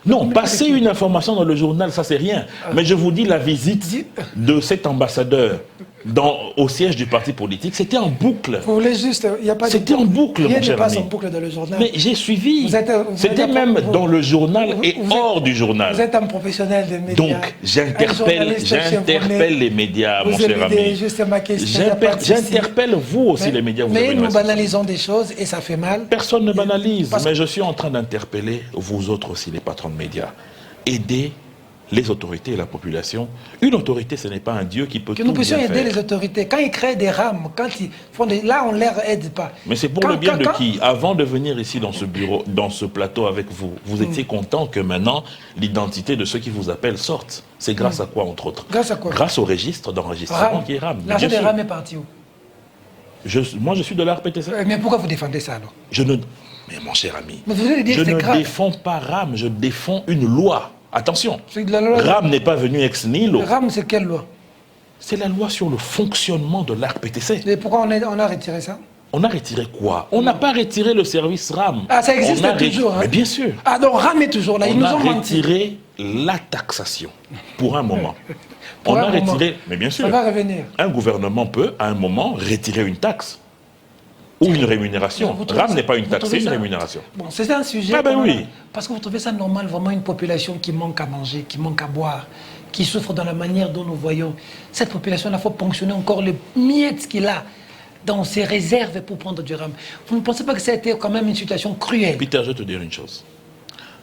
Non, passer une information dans le journal, ça c'est rien. Mais je vous dis, la visite de cet ambassadeur au siège du parti politique, c'était en boucle. Vous voulez juste, il n'y a pas de... C'était en boucle, mon cher ami. Rien ne passe en boucle dans le journal. Mais j'ai suivi. C'était même dans le journal et hors du journal. Vous êtes un professionnel des médias. Donc, j'interpelle les médias, mon cher ami. J'interpelle vous aussi, les médias. Mais nous banalisons des choses et ça fait mal. Personne ne banalise, mais je suis en train d'interpeller vous autres aussi, les patrons de médias. Aidez les autorités et la population. Une autorité, ce n'est pas un Dieu qui peut tout bien faire. Que nous puissions aider les autorités. Quand ils créent des rames, quand ils font des... Là, on ne leur aide pas. Mais c'est pour le bien de qui? Avant de venir ici dans ce bureau, dans ce plateau avec vous, vous étiez content que maintenant, l'identité de ceux qui vous appellent sorte. C'est grâce à quoi, entre autres? Grâce à quoi? Grâce au registre d'enregistrement qui est RAM. L'argent des rames est parti où? Moi, je suis de l'ARPTC. Mais pourquoi vous défendez ça, alors? Mais mon cher ami, je ne défends pas RAM, je défends une loi. Attention, RAM n'est pas venu ex nihilo. RAM, c'est quelle loi? C'est la loi sur le fonctionnement de l'ARPTC. Et pourquoi on a retiré ça? On a retiré quoi? On n'a pas retiré le service RAM. Ah, ça existe toujours, hein? Mais bien sûr. Ah, donc RAM est toujours là, ils nous ont menti. On a retiré la taxation, pour un moment. On a retiré, mais bien sûr. Ça va revenir. Un gouvernement peut, à un moment, retirer une taxe. Ou une rémunération. RAM n'est pas une taxe, c'est une rémunération. Bon, c'est un sujet. Ah ben oui. Parce que vous trouvez ça normal, vraiment une population qui manque à manger, qui manque à boire, qui souffre dans la manière dont nous voyons. Cette population-là, il faut ponctionner encore les miettes qu'il a dans ses réserves pour prendre du RAM. Vous ne pensez pas que ça a été quand même une situation cruelle? Peter, je vais te dire une chose.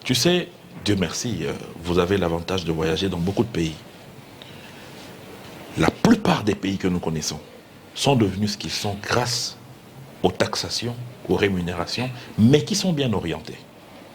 Tu sais, Dieu merci, vous avez l'avantage de voyager dans beaucoup de pays. La plupart des pays que nous connaissons sont devenus ce qu'ils sont grâce aux taxations aux rémunérations, mais qui sont bien orientées.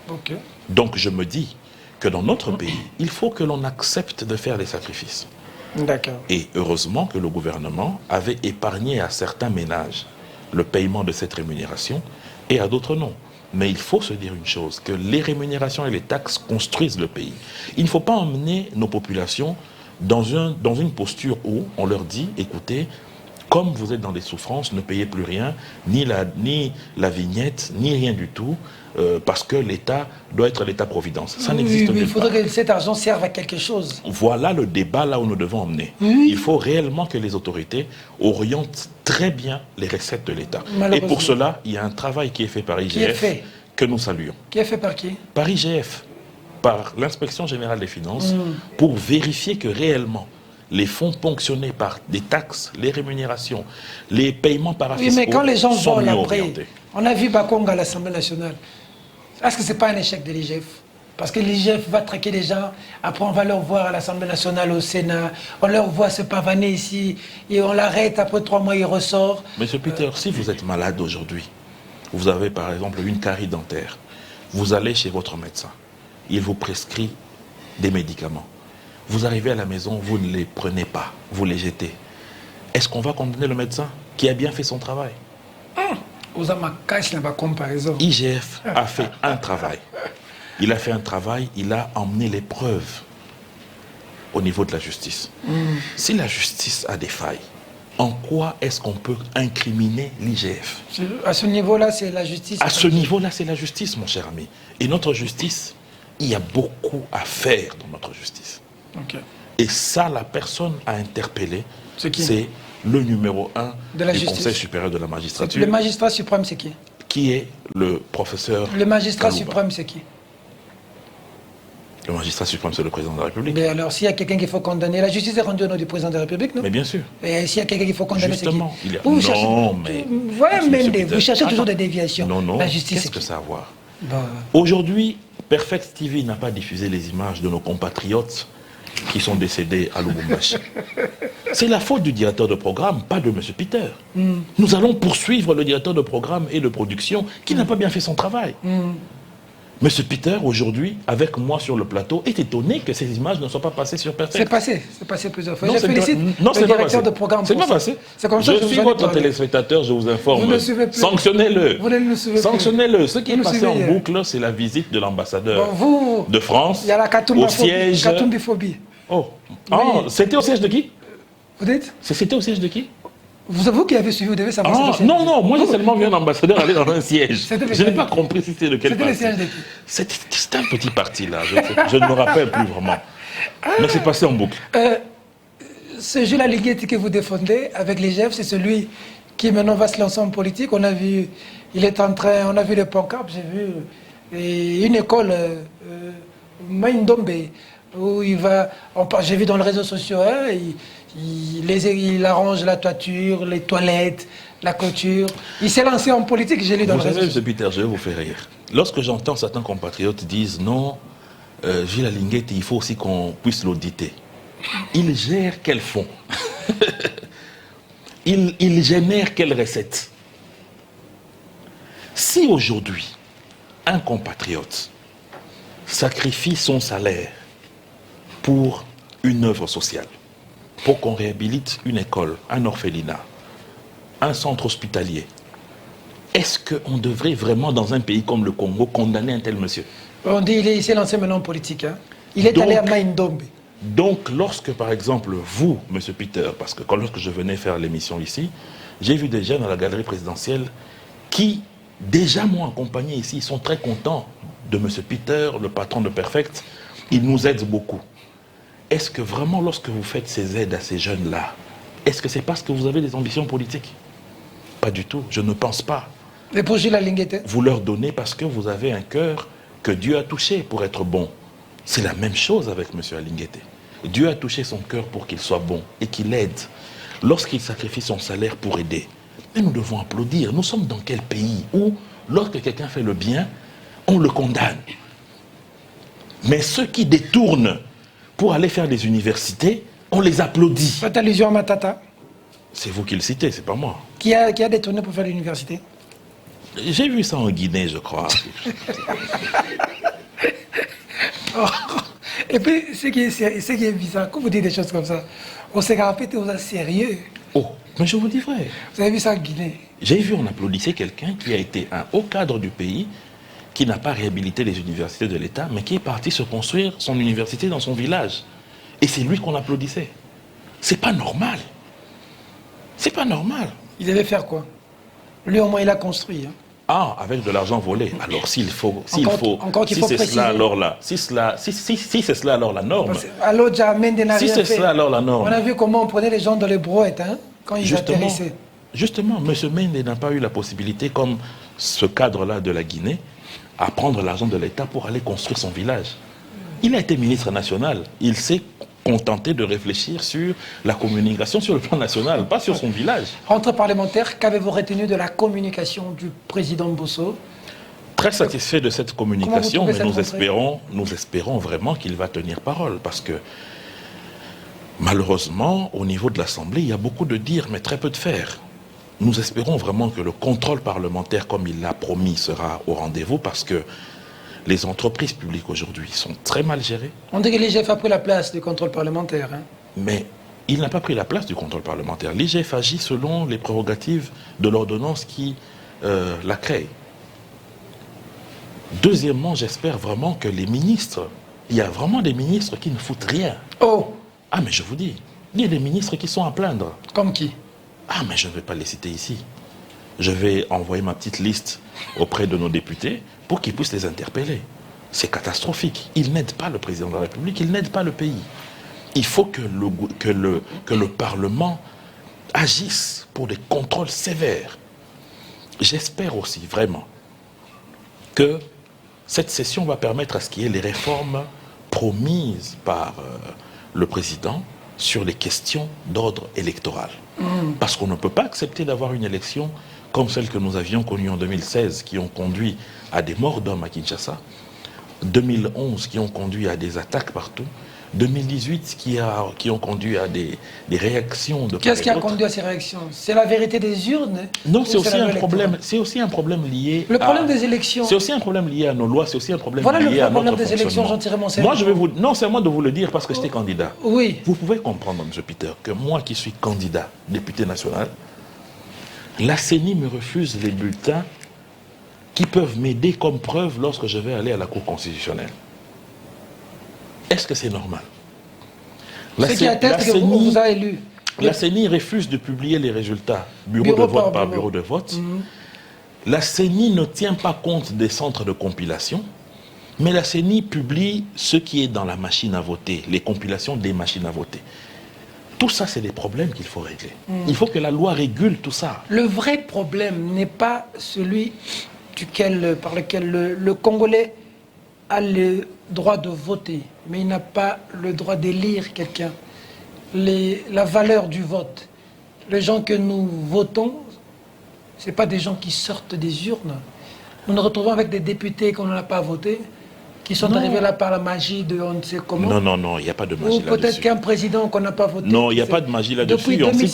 Ok. Donc je me dis que dans notre pays, il faut que l'on accepte de faire des sacrifices. D'accord. Et heureusement que le gouvernement avait épargné à certains ménages le paiement de cette rémunération et à d'autres non. Mais il faut se dire une chose, que les rémunérations et les taxes construisent le pays. Il ne faut pas emmener nos populations dans une posture où on leur dit, écoutez, comme vous êtes dans des souffrances, ne payez plus rien, ni la vignette, ni rien du tout, parce que l'État doit être l'État-providence. Ça n'existe pas. Il faudrait que cet argent serve à quelque chose. Voilà le débat là où nous devons emmener. Oui. Il faut réellement que les autorités orientent très bien les recettes de l'État. Et pour cela, il y a un travail qui est fait par IGF que nous saluons. Qui est fait par qui? Par IGF, par l'Inspection Générale des Finances, pour vérifier que réellement les fonds ponctionnés par des taxes, les rémunérations, les paiements parafiscaux mais quand les gens sont mieux volent après, orientés. on a vu Bakonga à l'Assemblée nationale. Est-ce que ce n'est pas un échec de l'IGF? Parce que l'IGF va traquer les gens, après on va leur voir à l'Assemblée nationale, au Sénat, on leur voit se pavaner ici, et on l'arrête, après 3 mois il ressort. Monsieur Peter, si vous êtes malade aujourd'hui, vous avez par exemple une carie dentaire, vous allez chez votre médecin, il vous prescrit des médicaments. Vous arrivez à la maison, vous ne les prenez pas, vous les jetez. Est-ce qu'on va condamner le médecin qui a bien fait son travail? Vous avez ma cache là-bas comparaison. IGF a fait un travail. Il a fait un travail, il a emmené les preuves au niveau de la justice. Si la justice a des failles, en quoi est-ce qu'on peut incriminer l'IGF? À ce niveau-là, c'est la justice. À ce niveau-là, c'est la justice, mon cher ami. Et notre justice, il y a beaucoup à faire dans notre justice. Okay. Et ça, la personne à interpeller, c'est le numéro 1 du justice. Conseil supérieur de la magistrature. Le magistrat suprême, c'est qui? Qui est le professeur Le magistrat Kalouba. suprême, c'est qui? Le magistrat suprême, c'est le président de la République. Mais alors, s'il y a quelqu'un qu'il faut condamner, la justice est rendue au nom du président de la République, non? Mais bien sûr. Et s'il y a quelqu'un qu'il faut condamner, c'est qui? Justement, il y a... Vous Non, cherchez... mais... Vous cherchez toujours des déviations. Non, non. La justice, Qu'est-ce que ça a à voir? Bon. Aujourd'hui, Perfect TV n'a pas diffusé les images de nos compatriotes qui sont décédés à Lubumbashi. C'est la faute du directeur de programme, pas de M. Peter. Nous allons poursuivre le directeur de programme et de production qui n'a pas bien fait son travail. M. Peter, aujourd'hui, avec moi sur le plateau, est étonné que ces images ne soient pas passées sur Perfect. C'est passé plusieurs fois. Non, je félicite le directeur de programme. C'est pas passé. C'est comme ça que je suis votre téléspectateur, je vous informe. Vous ne suivez plus. Sanctionnez-le. Vous ne le suivez plus. Sanctionnez-le. Ce qui est passé en suivez. boucle, c'est la visite de l'ambassadeur de France il y a la au siège. Katumbiphobie. Oh, oh c'était au siège de qui? Vous dites? C'était au siège de qui? Vous qui avez suivi, vous devez savoir. Ah, non, non, moi j'ai seulement vu un ambassadeur aller dans un siège. Je n'ai pas compris si c'était de quel parti. C'était le siège de qui? C'était un petit parti là, je ne me rappelle plus vraiment. Mais c'est passé en boucle. Ce Jules Alinguetti que vous défendez avec les GF, c'est celui qui maintenant va se lancer en politique. On a vu, il est en train, on a vu les pancartes, j'ai vu une école, Maindombe, où il va, j'ai vu dans les réseaux sociaux, hein, il arrange la toiture, les toilettes, la couture. Il s'est lancé en politique, j'ai lu dans les réseaux sociaux. Vous savez, M. Peter, je vais vous faire rire. Lorsque j'entends certains compatriotes dire non, Gilles Alinguetti, il faut aussi qu'on puisse l'auditer. Il gère quels fonds? il génère quelles recettes? Si aujourd'hui, un compatriote sacrifie son salaire pour une œuvre sociale, pour qu'on réhabilite une école, un orphelinat, un centre hospitalier, est-ce qu'on devrait vraiment, dans un pays comme le Congo, condamner un tel monsieur? On dit qu'il s'est lancé maintenant en politique. Hein. Il est allé à Maindombe. Donc, lorsque, par exemple, vous, M. Peter, parce que lorsque je venais faire l'émission ici, j'ai vu des jeunes à la galerie présidentielle qui, déjà m'ont accompagné ici, ils sont très contents de M. Peter, le patron de Perfect. Il nous aide beaucoup. Est-ce que vraiment, lorsque vous faites ces aides à ces jeunes-là, est-ce que c'est parce que vous avez des ambitions politiques? Pas du tout, je ne pense pas. Et pour Gilles Alinguetti? Vous leur donnez parce que vous avez un cœur que Dieu a touché pour être bon. C'est la même chose avec M. Alinguetti. Dieu a touché son cœur pour qu'il soit bon et qu'il aide. Lorsqu'il sacrifie son salaire pour aider, et nous devons applaudir. Nous sommes dans quel pays où, lorsque quelqu'un fait le bien, on le condamne? Mais ceux qui détournent pour aller faire des universités, on les applaudit. Faites allusion à Matata. C'est vous qui le citez, c'est pas moi. Qui a détourné pour faire l'université? J'ai vu ça en Guinée, je crois. Et puis, ce qui est bizarre, quand vous dites des choses comme ça, on s'est rappelé, on est sérieux. Oh, mais je vous dis vrai. Vous avez vu ça en Guinée? J'ai vu, on applaudissait quelqu'un qui a été un haut cadre du pays, qui n'a pas réhabilité les universités de l'État, mais qui est parti se construire son université dans son village. Et c'est lui qu'on applaudissait. C'est pas normal. C'est pas normal. Il devait faire quoi? Lui, au moins, il a construit. Hein. Ah, avec de l'argent volé. Alors, s'il faut, si c'est cela, alors là, si c'est cela, alors la norme. Alors, Djamène n'a rien fait. Si c'est cela, alors la norme. On a vu comment on prenait les gens dans les brouettes, hein, quand ils atterrissaient. Justement, M. Mende n'a pas eu la possibilité, comme ce cadre-là de la Guinée, à prendre l'argent de l'État pour aller construire son village. Il a été ministre national. Il s'est contenté de réfléchir sur la communication sur le plan national, pas sur son village. Entre parlementaires, qu'avez-vous retenu de la communication du président Bosso? Très satisfait de cette communication, mais nous espérons vraiment qu'il va tenir parole, parce que malheureusement, au niveau de l'Assemblée, il y a beaucoup de dire, mais très peu de faire. Nous espérons vraiment que le contrôle parlementaire, comme il l'a promis, sera au rendez-vous, parce que les entreprises publiques aujourd'hui sont très mal gérées. On dit que l'IGF a pris la place du contrôle parlementaire. Hein. Mais il n'a pas pris la place du contrôle parlementaire. L'IGF agit selon les prérogatives de l'ordonnance qui la crée. Deuxièmement, j'espère vraiment que les ministres, il y a vraiment des ministres qui ne foutent rien. Oh! Ah, mais je vous dis, il y a des ministres qui sont à plaindre. Comme qui? Ah, mais je ne vais pas les citer ici. Je vais envoyer ma petite liste auprès de nos députés pour qu'ils puissent les interpeller. C'est catastrophique. Ils n'aident pas le président de la République, ils n'aident pas le pays. Il faut que le Parlement agisse pour des contrôles sévères. J'espère aussi vraiment que cette session va permettre à ce qu'il y ait les réformes promises par le président sur les questions d'ordre électoral. Parce qu'on ne peut pas accepter d'avoir une élection comme celle que nous avions connue en 2016, qui ont conduit à des morts d'hommes à Kinshasa, 2011 qui ont conduit à des attaques partout, 2018 qui ont conduit à des réactions de... Qu'est-ce qui a conduit à ces réactions? C'est la vérité des urnes? Non, c'est aussi un problème lié... Le problème des élections... C'est aussi un problème lié à nos lois, c'est aussi un problème voilà lié à notre problème des élections, j'en tirerai mon cerveau. Moi, je vais vous... Non, c'est à moi de vous le dire parce que j'étais candidat. Oui. Vous pouvez comprendre, M. Peter, que moi qui suis candidat, député national, la CENI me refuse les bulletins qui peuvent m'aider comme preuve lorsque je vais aller à la Cour constitutionnelle. Est-ce que c'est normal? Ce qui atteste que vous a élu. La CENI refuse de publier les résultats bureau de vote par bureau de vote. La CENI ne tient pas compte des centres de compilation, mais la CENI publie ce qui est dans la machine à voter, les compilations des machines à voter. Tout ça, c'est des problèmes qu'il faut régler. Il faut que la loi régule tout ça. Le vrai problème n'est pas celui par lequel le Congolais a le droit de voter, mais il n'a pas le droit d'élire quelqu'un. La valeur du vote. Les gens que nous votons, ce n'est pas des gens qui sortent des urnes. Nous nous retrouvons avec des députés qu'on n'a pas votés, qui sont arrivés là par la magie de on ne sait comment. Non, il n'y a pas de magie là-dessus. Ou peut-être qu'un président qu'on n'a pas voté. Non, il n'y a pas de magie là-dessus. En ce qui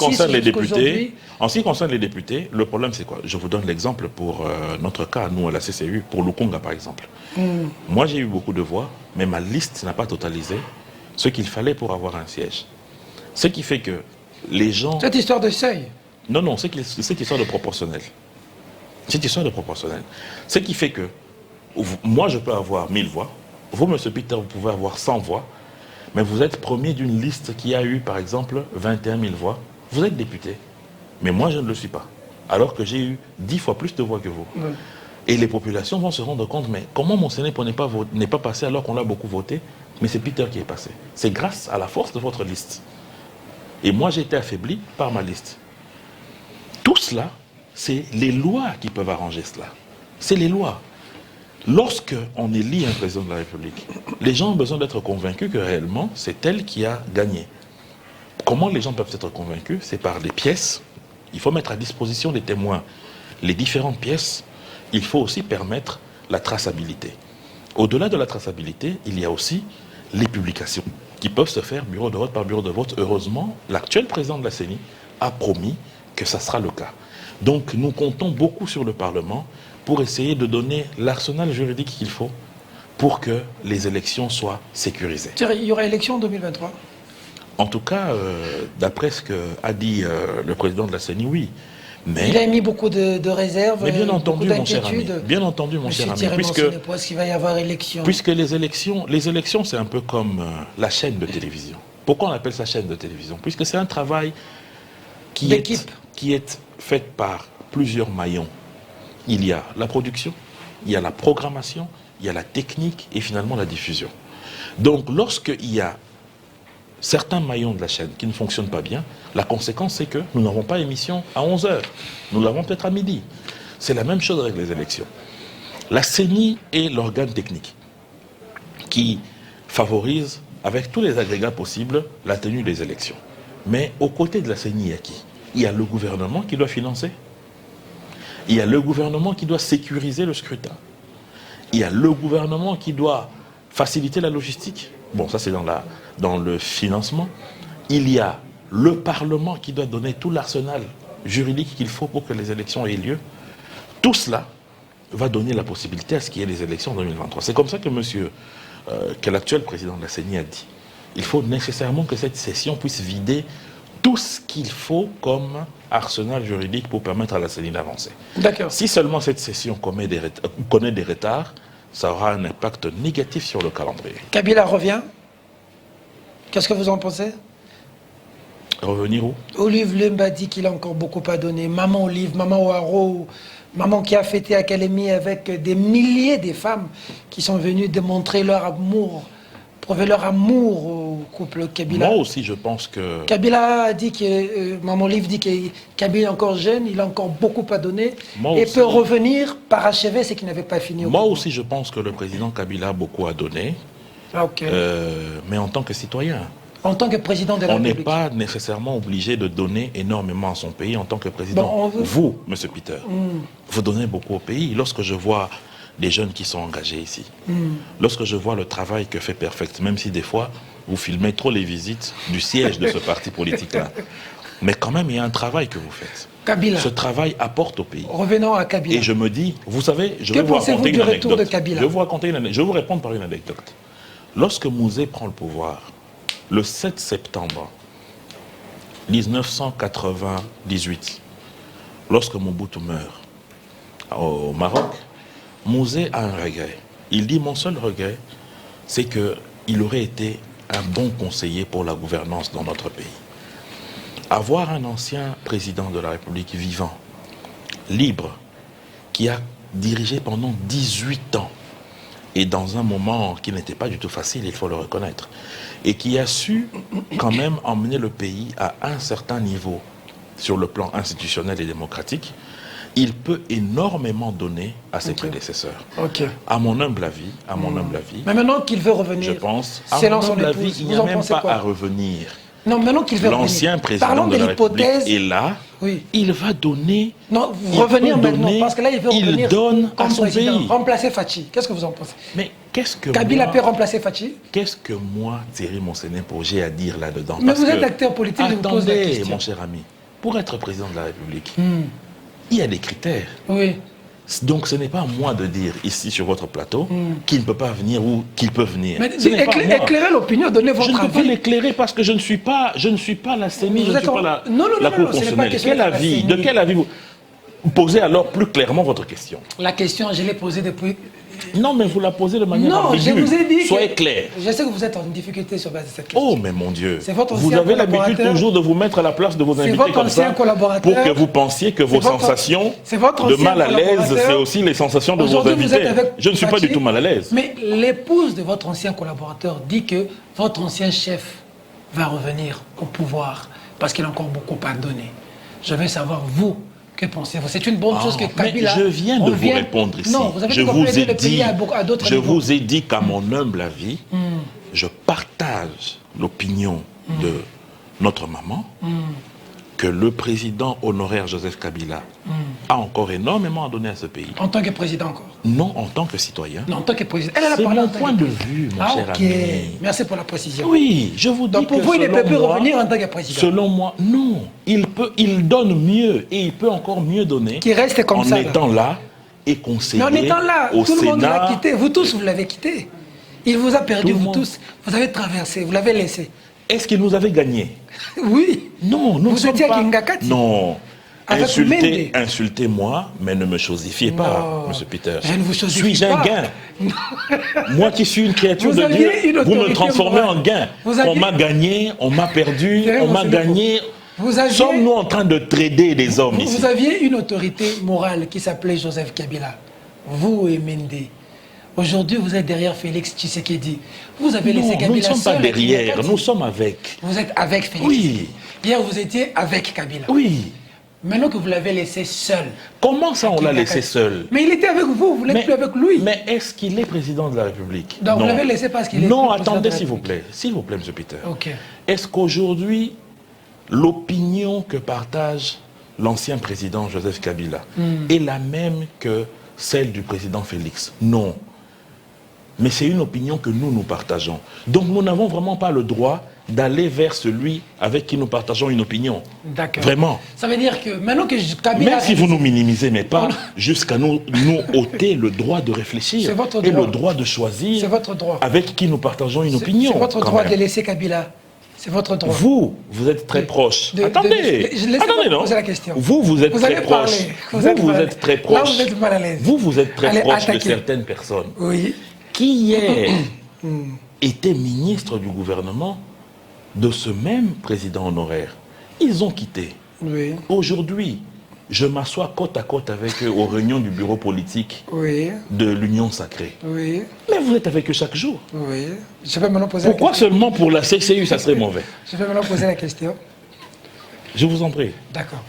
concerne les députés, le problème c'est quoi? Je vous donne l'exemple pour notre cas, nous à la CCU, pour Lukunga par exemple. Moi j'ai eu beaucoup de voix, mais ma liste n'a pas totalisé ce qu'il fallait pour avoir un siège. Ce qui fait que les gens... Cette histoire de seuil? Non, cette histoire de proportionnel. Cette histoire de proportionnel. Ce qui fait que moi, je peux avoir 1000 voix. Vous, M. Peter, vous pouvez avoir 100 voix. Mais vous êtes premier d'une liste qui a eu, par exemple, 21 000 voix. Vous êtes député. Mais moi, je ne le suis pas. Alors que j'ai eu 10 fois plus de voix que vous. Oui. Et les populations vont se rendre compte, mais comment mon Sénépo n'est pas passé alors qu'on l'a beaucoup voté? Mais c'est Peter qui est passé. C'est grâce à la force de votre liste. Et moi, j'ai été affaibli par ma liste. Tout cela, c'est les lois qui peuvent arranger cela. C'est les lois. Lorsque on élit un président de la République, les gens ont besoin d'être convaincus que réellement, c'est elle qui a gagné. Comment les gens peuvent être convaincus? C'est par les pièces. Il faut mettre à disposition des témoins les différentes pièces. Il faut aussi permettre la traçabilité. Au-delà de la traçabilité, il y a aussi les publications qui peuvent se faire bureau de vote par bureau de vote. Heureusement, l'actuel président de la CENI a promis que ça sera le cas. Donc nous comptons beaucoup sur le Parlement pour essayer de donner l'arsenal juridique qu'il faut pour que les élections soient sécurisées. Il y aura élection en 2023 ? En tout cas, d'après ce qu'a dit le président de la CENI, oui. Mais il a émis beaucoup de réserves, mais bien entendu, mon cher ami. Bien entendu, mon cher ami. Est-ce qu'il va y avoir élection ? Puisque les élections, c'est un peu comme la chaîne de télévision. Pourquoi on appelle ça chaîne de télévision ? Puisque c'est un travail qui est fait par plusieurs maillons. Il y a la production, il y a la programmation, il y a la technique et finalement la diffusion. Donc, lorsqu'il y a certains maillons de la chaîne qui ne fonctionnent pas bien, la conséquence, c'est que nous n'avons pas émission à 11h. Nous l'avons peut-être à midi. C'est la même chose avec les élections. La CENI est l'organe technique qui favorise, avec tous les agrégats possibles, la tenue des élections. Mais aux côtés de la CENI, il y a qui ? Il y a le gouvernement qui doit financer. Il y a le gouvernement qui doit sécuriser le scrutin. Il y a le gouvernement qui doit faciliter la logistique. Bon, ça c'est dans le financement. Il y a le Parlement qui doit donner tout l'arsenal juridique qu'il faut pour que les élections aient lieu. Tout cela va donner la possibilité à ce qu'il y ait des élections en 2023. C'est comme ça que l'actuel président de la CENI a dit. Il faut nécessairement que cette session puisse vider tout ce qu'il faut comme arsenal juridique pour permettre à la CENI d'avancer. D'accord. Si seulement cette session connaît des retards, ça aura un impact négatif sur le calendrier. Kabila revient. Qu'est-ce que vous en pensez ? Revenir où ? Olive Lemba dit qu'il a encore beaucoup à donner. Maman Olive, maman Ouaro, maman qui a fêté Académie avec des milliers de femmes qui sont venues démontrer leur amour, prouver leur amour au couple Kabila. Moi aussi, je pense que... Kabila a dit que... maman Olive dit que Kabila est encore jeune, il a encore beaucoup à donner et aussi, peut revenir parachever ce qu'il n'avait pas fini. Moi aussi, je pense que le président Kabila a beaucoup à donner, mais en tant que citoyen. En tant que président de la République. On n'est pas nécessairement obligé de donner énormément à son pays en tant que président. Vous, M. Peter, vous donnez beaucoup au pays. Lorsque je vois les jeunes qui sont engagés ici, lorsque je vois le travail que fait Perfect, même si des fois, vous filmez trop les visites du siège de ce parti politique-là. Mais quand même, il y a un travail que vous faites. Kabila. Ce travail apporte au pays. Revenons à Kabila. Et je me dis, vous savez, je vais vous raconter une anecdote. Je vais vous raconter une anecdote. Je vais vous répondre par une anecdote. Lorsque Mouzé prend le pouvoir, le 7 septembre 1998, lorsque Mobutu meurt au Maroc, Mouzé a un regret. Il dit, mon seul regret, c'est qu'il aurait été un bon conseiller pour la gouvernance dans notre pays. Avoir un ancien président de la République vivant, libre, qui a dirigé pendant 18 ans, et dans un moment qui n'était pas du tout facile, il faut le reconnaître, et qui a su quand même emmener le pays à un certain niveau sur le plan institutionnel et démocratique, il peut énormément donner à ses prédécesseurs. À mon humble avis, Mais maintenant qu'il veut revenir, je pense, à mon humble avis, il n'y a même pas à revenir. Non, maintenant qu'il veut revenir. L'ancien président de la République est là, il va donner... Non, revenir maintenant, parce que là, il veut revenir il donne comme à son président, pays. Remplacer Fachi. Qu'est-ce que vous en pensez? Mais qu'est-ce que Kabila peut remplacer Fachi? Qu'est-ce que moi, Thierry Monsenepo, j'ai à dire là-dedans? Mais vous êtes acteur politique, je vous pose la question. Mon cher ami, pour être président de la République, il y a des critères. Oui. Donc ce n'est pas à moi de dire ici sur votre plateau qu'il ne peut pas venir ou qu'il peut venir. Mais éclairez l'opinion, donnez votre avis. Je ne peux pas l'éclairer parce que je ne suis pas la CENI, je ne suis pas la Cour constitutionnelle. De quel avis vous posez alors plus clairement votre question? La question, je l'ai posée depuis... Non, mais vous la posez de manière ambiguë. Non, je vous ai dit... Soyez clair. Je sais que vous êtes en difficulté sur base de cette question. Oh, mais mon Dieu. Vous avez l'habitude toujours de vous mettre à la place de vos invités comme ça pour que vous pensiez que vos sensations de mal à l'aise, c'est aussi les sensations de vos invités. Je ne suis pas du tout mal à l'aise. Mais l'épouse de votre ancien collaborateur dit que votre ancien chef va revenir au pouvoir parce qu'il a encore beaucoup à donner. Je veux savoir, vous, que pensez-vous? C'est une bonne chose que Kabila... Je viens de vous répondre ici. Non, vous avez complété le pays à d'autres niveaux. Je vous ai dit qu'à mon humble avis, je partage l'opinion de notre maman, que le président honoraire Joseph Kabila a encore énormément à donner à ce pays. En tant que président encore? Non, en tant que citoyen. Non, en tant que président. C'est mon point de vue, mon cher ami. Merci pour la précision. Oui, je vous dis que pour vous, il ne peut plus revenir en tant que président? Selon moi, non. Il donne mieux et il peut encore mieux donner qui reste comme en ça, étant là et conseiller Mais en étant là, au tout le monde l'a Sénat. quitté. Vous tous, vous l'avez quitté. Il vous a perdu, Tout le vous monde. tous. Vous avez traversé, vous l'avez laissé. Est-ce qu'il nous avait gagné? Oui. Non, nous ne Vous sommes étiez à pas... Kingakati. Non. Avec Mende. Insultez-moi, mais ne me chosifiez pas, Non, M. Peter. je ne vous chosifie Suis-je un pas. gain? Moi qui suis une créature Vous de Dieu, aviez une vous me autorité transformez morale. en gain. Vous aviez- On m'a gagné, on m'a perdu, Vous avez on m'a mentionné gagné. Vous aviez- Sommes-nous en train de trader des hommes ici? Vous aviez une autorité morale qui s'appelait Joseph Kabila. Vous et Mende. Aujourd'hui, vous êtes derrière Félix Tshisekedi. Vous avez laissé Non, Kabila nous ne sommes pas seul à derrière, Kingakati. nous sommes avec. Vous êtes avec Félix. Oui. Hier, vous étiez avec Kabila. Oui. Maintenant que vous l'avez laissé seul. Comment ça on l'a Kingakati. laissé seul? Mais il était avec vous, vous n'êtes plus avec lui. Mais est-ce qu'il est président de la République? Donc, vous Non. l'avez laissé parce qu'il est Non, plus président attendez de la s'il vous République. plaît. S'il vous plaît, M. Peter. Ok. Est-ce qu'aujourd'hui, l'opinion que partage l'ancien président Joseph Kabila est la même que celle du président Félix? Non. Mais c'est une opinion que nous partageons. Donc nous n'avons vraiment pas le droit d'aller vers celui avec qui nous partageons une opinion. D'accord. Vraiment. Ça veut dire que maintenant que Kabila... Même si vous nous minimisez, mais pas jusqu'à nous ôter le droit de réfléchir C'est votre et droit. le droit de choisir C'est votre droit. avec qui nous partageons une opinion. C'est votre quand droit même. de laisser Kabila. C'est votre droit. Vous êtes très proche. Attendez, laissez-moi attendez, non. poser la question. Vous êtes Vous très allez proche. parler. Vous mal- êtes très Là, proche. vous êtes mal à l'aise. Vous êtes très Allez, proche de attaquez. certaines personnes Oui. qui hier étaient ministres du gouvernement de ce même président honoraire. Ils ont quitté. Oui. Aujourd'hui, je m'assois côte à côte avec eux aux réunions du bureau politique Oui. de l'Union Sacrée. Oui. Mais vous êtes avec eux chaque jour. Oui. Je vais maintenant poser Pourquoi la question. seulement pour la CCU, ça serait mauvais? Je vais maintenant poser la question. Je vous en prie. D'accord.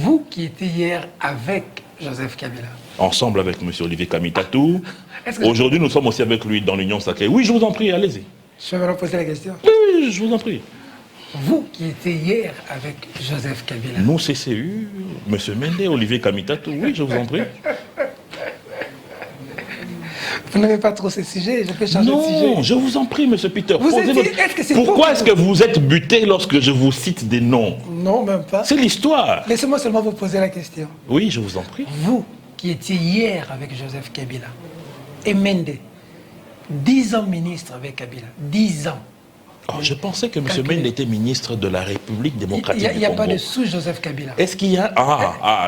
Vous qui étiez hier avec Joseph Kabila. Ensemble avec M. Olivier Kamitatou. Est-ce que- Aujourd'hui, nous sommes aussi avec lui dans l'Union Sacrée. Oui, je vous en prie, allez-y. Je vais maintenant poser la question. Oui, oui, je vous en prie. Vous qui étiez hier avec Joseph Kabila. Nous, CCU, M. Mende, Olivier Kamitatou, oui, je vous en prie. Vous n'avez pas trop ce sujet, je peux changer de sujet. Non, je vous en prie, M. Peter. Vous posez étiez- votre- est-ce que c'est Pourquoi faux est-ce que vous êtes buté lorsque je vous cite des noms? Non, même pas. C'est l'histoire. Laissez-moi seulement vous poser la question. Oui, je vous en prie. Vous qui étiez hier avec Joseph Kabila et Mende, 10 ans ministre avec Kabila, 10 ans. Oh, je pensais que M. Calculez. Mende était ministre de la République Il démocratique n'y du a Congo. pas de sous-Joseph Kabila. Est-ce qu'il y a...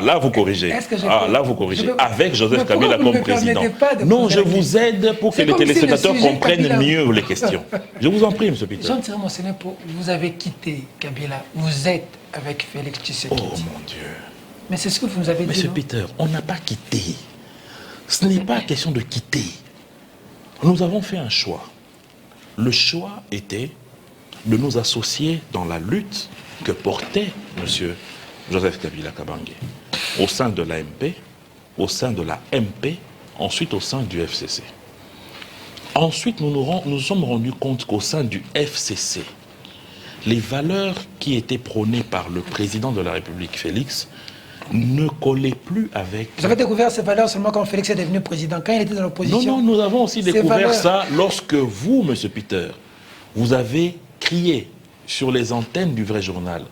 là vous corrigez. Est-ce que je Ah, peux- là vous corrigez. je peux- Avec Joseph Mais pourquoi Kabila vous ne comme me président. permettez pas de Non, poser je la vous question? aide pour que C'est les comme si le téléspectateurs sujet comprennent Kabila- mieux les questions. Je vous en prie, M. Peter. Jean Thierry Monsenepo, vous avez quitté Kabila, vous êtes avec Félix Oh Tshisekedi. mon Dieu. Mais c'est ce que vous nous avez dit, Monsieur non? Peter, on n'a pas quitté. Ce n'est pas question de quitter. Nous avons fait un choix. Le choix était de nous associer dans la lutte que portait M. Joseph Kabila Kabange au sein de l'AMP, au sein de la MP, ensuite au sein du FCC. Ensuite, nous sommes rendus compte qu'au sein du FCC, les valeurs qui étaient prônées par le président de la République, Félix, ne collaient plus avec... Vous avez découvert ces valeurs seulement quand Félix est devenu président, quand il était dans Non, l'opposition. non, nous avons aussi Ces découvert valeurs. ça lorsque vous, M. Peter, vous avez crié sur les antennes du vrai journal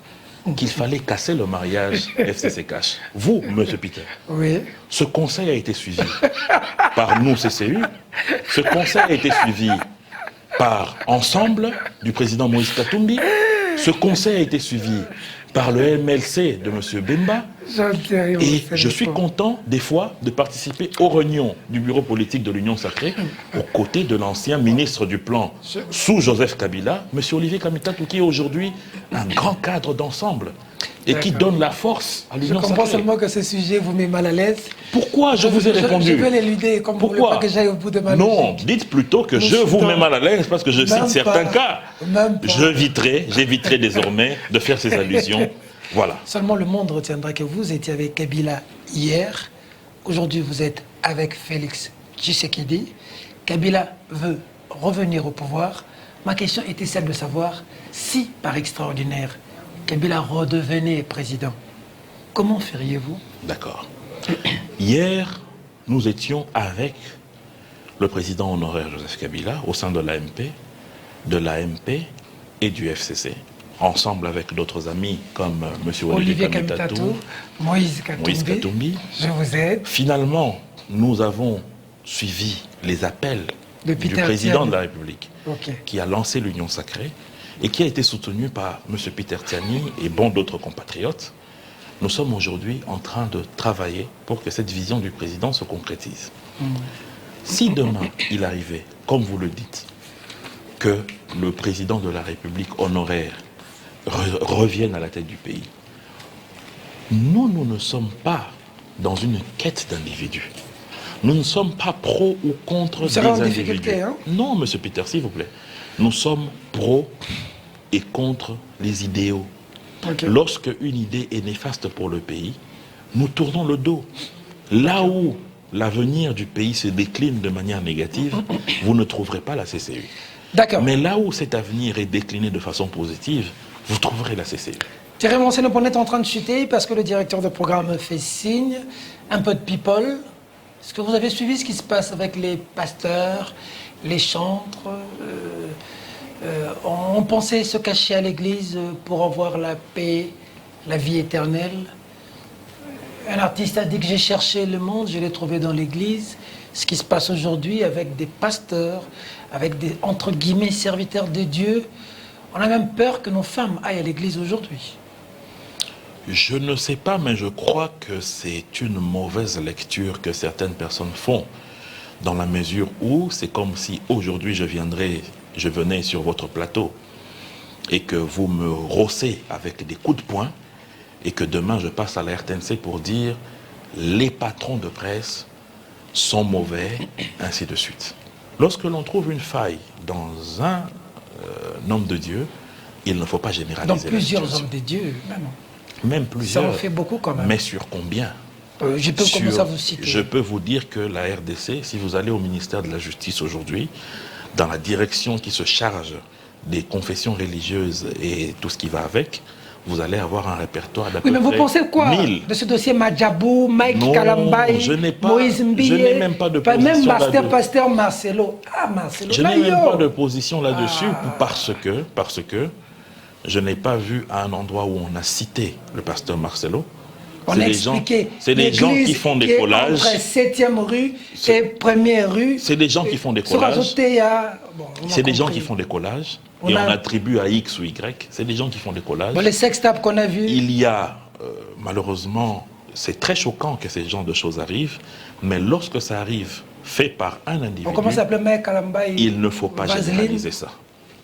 qu'il fallait casser le mariage FCC Cash. Vous, M. Peter, Oui. ce conseil a été suivi par nous, CCU. Ce conseil a été suivi par Ensemble du président Moïse Katumbi. Ce conseil a été suivi par le MLC de M. Bemba. Jean Thierry Et Monsenepo. je suis content, des fois, de participer aux réunions du bureau politique de l'Union Sacrée, aux côtés de l'ancien ministre du Plan, sous Joseph Kabila, M. Olivier Kamitatou, qui est aujourd'hui un grand cadre d'ensemble et qui donne la force à Je l'Union comprends Sacrée. seulement que ce sujet vous met mal à l'aise. Pourquoi je vous ai répondu? Je vais l'éluder, comme vous voulez Pourquoi pas que j'aille au bout de ma Non, logique. dites plutôt que Nous je vous sommes mets mal à l'aise parce que je Même cite certains pas. cas. Même pas. J'éviterai désormais de faire ces allusions. Voilà. Seulement le monde retiendra que vous étiez avec Kabila hier. Aujourd'hui, vous êtes avec Félix Tshisekedi. Kabila veut revenir au pouvoir. Ma question était celle de savoir si, par extraordinaire, Kabila redevenait président. Comment feriez-vous? D'accord. Hier, nous étions avec le président honoraire Joseph Kabila au sein de l'AMP et du FCC. ensemble avec d'autres amis comme M. Olivier Kamitatou, Moïse Katumbi, je vous aide. Finalement, nous avons suivi les appels du président de la République, qui a lancé l'Union sacrée et qui a été soutenu par M. Peter Tiani et bon d'autres compatriotes. Nous sommes aujourd'hui en train de travailler pour que cette vision du président se concrétise. Si demain, il arrivait, comme vous le dites, que le président de la République honoraire revienne à la tête du pays, nous ne sommes pas dans une quête d'individus. Nous ne sommes pas pro ou contre des individus. Hein? Non, M. Peter, s'il vous plaît. Nous sommes pro et contre les idéaux. Lorsque une idée est néfaste pour le pays, nous tournons le dos. Là où l'avenir du pays se décline de manière négative, vous ne trouverez pas la CCU. Mais là où cet avenir est décliné de façon positive, vous trouverez la CCU. Thierry Monsenopon est en train de chuter parce que le directeur de programme fait signe. Un peu de people. Est-ce que vous avez suivi ce qui se passe avec les pasteurs, les chantres on pensait se cacher à l'église pour avoir la paix, la vie éternelle. Un artiste a dit que j'ai cherché le monde, je l'ai trouvé dans l'église. Ce qui se passe aujourd'hui avec des pasteurs, avec des, entre guillemets, serviteurs de Dieu. On a même peur que nos femmes aillent à l'église aujourd'hui. Je ne sais pas, mais je crois que c'est une mauvaise lecture que certaines personnes font. Dans la mesure où c'est comme si aujourd'hui je venais sur votre plateau et que vous me rossez avec des coups de poing et que demain je passe à la RTNC pour dire les patrons de presse sont mauvais, ainsi de suite. Lorsque l'on trouve une faille dans un homme de Dieu, il ne faut pas généraliser. Dans plusieurs hommes de Dieu, même plusieurs. Ça en fait beaucoup quand même. Mais sur combien? Je peux commencer à vous citer. Je peux vous dire que la RDC, si vous allez au ministère de la Justice aujourd'hui, dans la direction qui se charge des confessions religieuses et tout ce qui va avec, vous allez avoir un répertoire d'à peu près 1000. Oui, mais vous pensez quoi de ce dossier Madjabou, Mike Kalambaye, Moïse Mbie, je n'ai même pas de position là-dessus. Même pasteur Marcelo. Ah, Marcelo. Je n'ai même pas de position là-dessus parce que je n'ai pas vu à un endroit où on a cité le pasteur Marcelo. On a expliqué. C'est des gens qui font des collages. Entre 7e rue et 1er rue. C'est des gens qui font des collages. C'est des gens qui font des collages. Et on attribue à X ou Y. C'est des gens qui font des collages. Bon, les sextapes qu'on a vus. Il y a, malheureusement, c'est très choquant que ces genres de choses arrivent. Mais lorsque ça arrive, fait par un individu, on commence à appeler Mike Kalambaye. Il ne faut pas généraliser ça.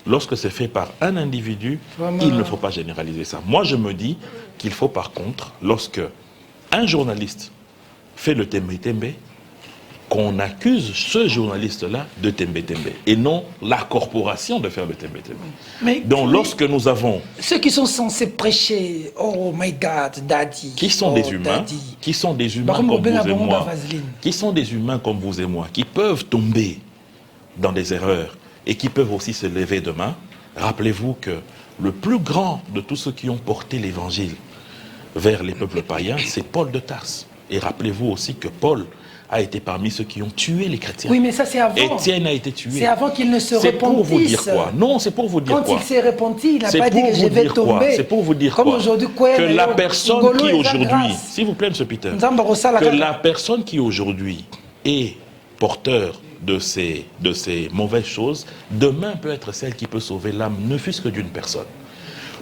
Lorsque c'est fait par un individu, il ne faut pas généraliser ça. Moi, je me dis qu'il faut par contre, lorsque un journaliste fait le tembe-tembe, qu'on accuse ce journaliste-là de tembe-tembe et non la corporation de faire le tembe-tembe. Donc lorsque nous avons... Ceux qui sont censés prêcher, oh my God, Daddy. Qui sont des humains, qui sont des humains comme vous et moi, qui sont des humains comme vous et moi, qui peuvent tomber dans des erreurs et qui peuvent aussi se lever demain. Rappelez-vous que le plus grand de tous ceux qui ont porté l'évangile vers les peuples païens, c'est Paul de Tarse. Et rappelez-vous aussi que Paul a été parmi ceux qui ont tué les chrétiens. Oui, mais ça c'est avant. Étienne a été tué. C'est avant qu'il ne se repentisse. C'est pour vous dire quoi? Non, c'est pour vous dire quoi? Quand il s'est repenti, il n'a pas dit que je vais tomber. C'est pour vous dire comme quoi? Aujourd'hui, que la personne qui aujourd'hui, s'il vous plaît, M. Peter, que la personne qui aujourd'hui est porteur de ces mauvaises choses, demain peut être celle qui peut sauver l'âme, ne fût-ce que d'une personne.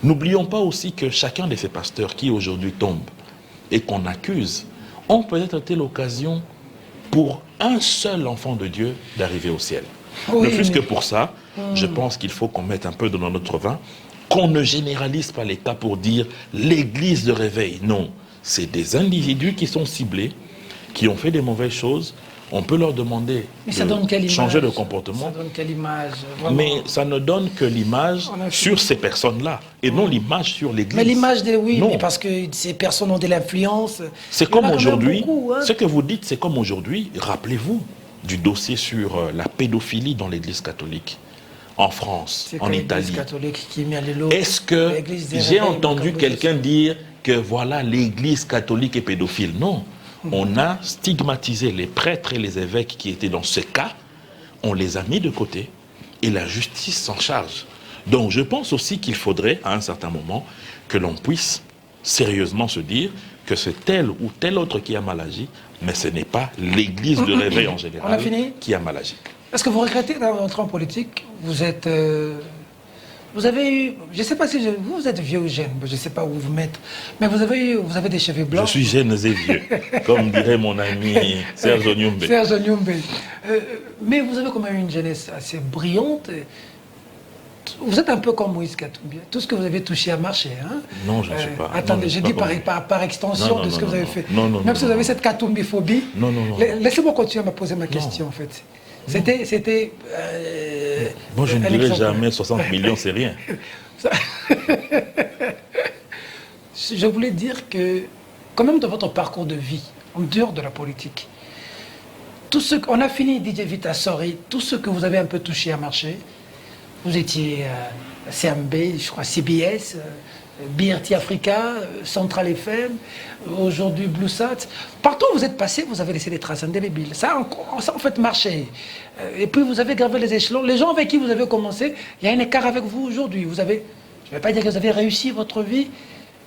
N'oublions pas aussi que chacun de ces pasteurs qui aujourd'hui tombent et qu'on accuse, ont peut-être été l'occasion pour un seul enfant de Dieu d'arriver au ciel. Oui, ne fût-ce que pour ça, je pense qu'il faut qu'on mette un peu dans notre vin, qu'on ne généralise pas les cas pour dire l'église de réveil. Non, c'est des individus qui sont ciblés, qui ont fait des mauvaises choses. On peut leur demander de changer de comportement. Ça donne quelle image? Mais ça ne donne que l'image sur ces personnes-là et non l'image sur l'église. Mais l'image, oui, mais parce que ces personnes ont de l'influence. C'est comme aujourd'hui, ce que vous dites, c'est comme aujourd'hui, rappelez-vous du dossier sur la pédophilie dans l'église catholique, en France, en Italie. Est-ce que j'ai entendu quelqu'un dire que voilà, l'église catholique est pédophile? Non. On a stigmatisé les prêtres et les évêques qui étaient dans ce cas, on les a mis de côté et la justice s'en charge. Donc je pense aussi qu'il faudrait, à un certain moment, que l'on puisse sérieusement se dire que c'est tel ou tel autre qui a mal agi, mais ce n'est pas l'Église de réveil en général qui a mal agi. Est-ce que vous regrettez d'entrer en politique? Vous êtes... vous avez eu... Je ne sais pas si... vous êtes vieux ou jeune, je ne sais pas où vous mettre. Mais vous avez des cheveux blancs. Je suis jeune et vieux, comme dirait mon ami Serge Onyumbe. Serge Onyumbe. Mais vous avez quand même une jeunesse assez brillante. Vous êtes un peu comme Moïse Katumbi. Tout ce que vous avez touché a marché. Hein? Non, je ne suis pas. Attendez, je dis par extension de ce que vous avez fait. Même si vous avez cette Katumbi-phobie. Non. Laissez-moi continuer à me poser ma question, en fait. C'était... Moi, je ne dirais jamais 60 millions, c'est rien. Je voulais dire que, quand même, dans votre parcours de vie, en dehors de la politique, on a fini DJ Vita Sorry, tout ce que vous avez un peu touché a marché. Vous étiez CMB, je crois CBS, BRT Africa, Central FM, aujourd'hui BlueSat. Partout où vous êtes passé, vous avez laissé des traces indélébiles. Ça en fait marché. Et puis vous avez gravé les échelons. Les gens avec qui vous avez commencé, il y a un écart avec vous aujourd'hui. Je ne vais pas dire que vous avez réussi votre vie,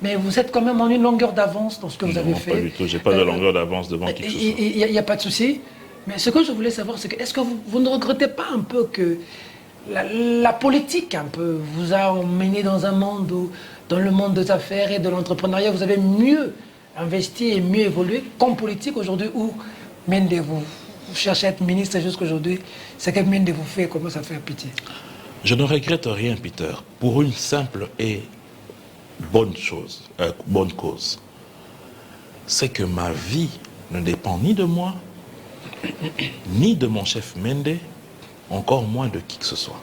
mais vous êtes quand même en une longueur d'avance dans ce que vous avez fait. Pas du tout, je n'ai pas de longueur d'avance devant qui que ce soit. Il n'y a pas de souci. Mais ce que je voulais savoir, c'est que est-ce que vous ne regrettez pas un peu que la politique un peu vous a emmené dans un monde dans le monde des affaires et de l'entrepreneuriat, vous avez mieux investi et mieux évolué qu'en politique aujourd'hui où Mende vous cherchez à être ministre jusqu'aujourd'hui, c'est que Mende vous fait, comment ça fait pitié? Je ne regrette rien, Peter, pour une simple et bonne cause. C'est que ma vie ne dépend ni de moi, ni de mon chef Mende, encore moins de qui que ce soit.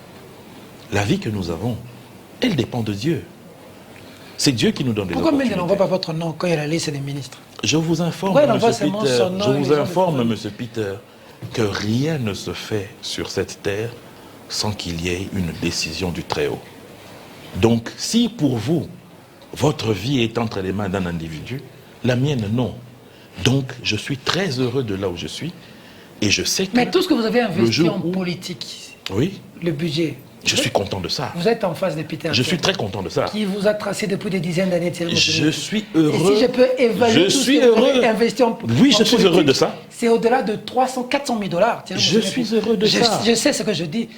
La vie que nous avons, elle dépend de Dieu. C'est Dieu qui nous donne des opportunités. Pourquoi Mende n'envoie pas votre nom quand il a la liste des ministres? Je vous informe, monsieur Peter, que rien ne se fait sur cette terre sans qu'il y ait une décision du Très-Haut. Donc, si pour vous, votre vie est entre les mains d'un individu, la mienne, non. Donc, je suis très heureux de là où je suis. Et je sais que... Mais tout ce que vous avez investi en politique, oui, le budget... Je suis content de ça. Vous êtes en face de Peter. Je suis très content de ça. Qui vous a tracé depuis des dizaines d'années. Je suis heureux. Et si je peux évaluer tout ce que vous avez investi en politique... Oui, je suis heureux de ça. C'est au-delà de 400 000 dollars. Je suis heureux de ça. Je sais ce que je dis.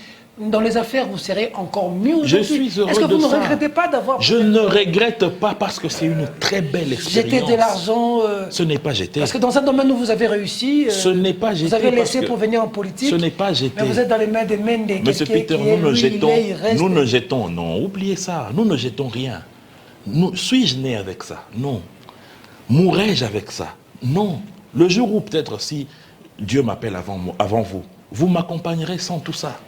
Dans les affaires, vous serez encore mieux aujourd'hui. Je suis heureux de ça. Est-ce que vous ne regrettez pas d'avoir... Je ne regrette pas parce que c'est une très belle expérience. Jeter de l'argent... Ce n'est pas jeter. Parce que dans un domaine où vous avez réussi... ce n'est pas jeter. Vous avez laissé pour venir en politique. Ce n'est pas jeter. Mais vous êtes dans les mains des Monsieur Peter, nous ne jetons, non, oubliez ça. Nous ne jetons rien. Suis-je né avec ça? Non. Mourrai-je avec ça? Non. Le jour où peut-être si Dieu m'appelle avant vous, vous m'accompagnerez sans tout ça.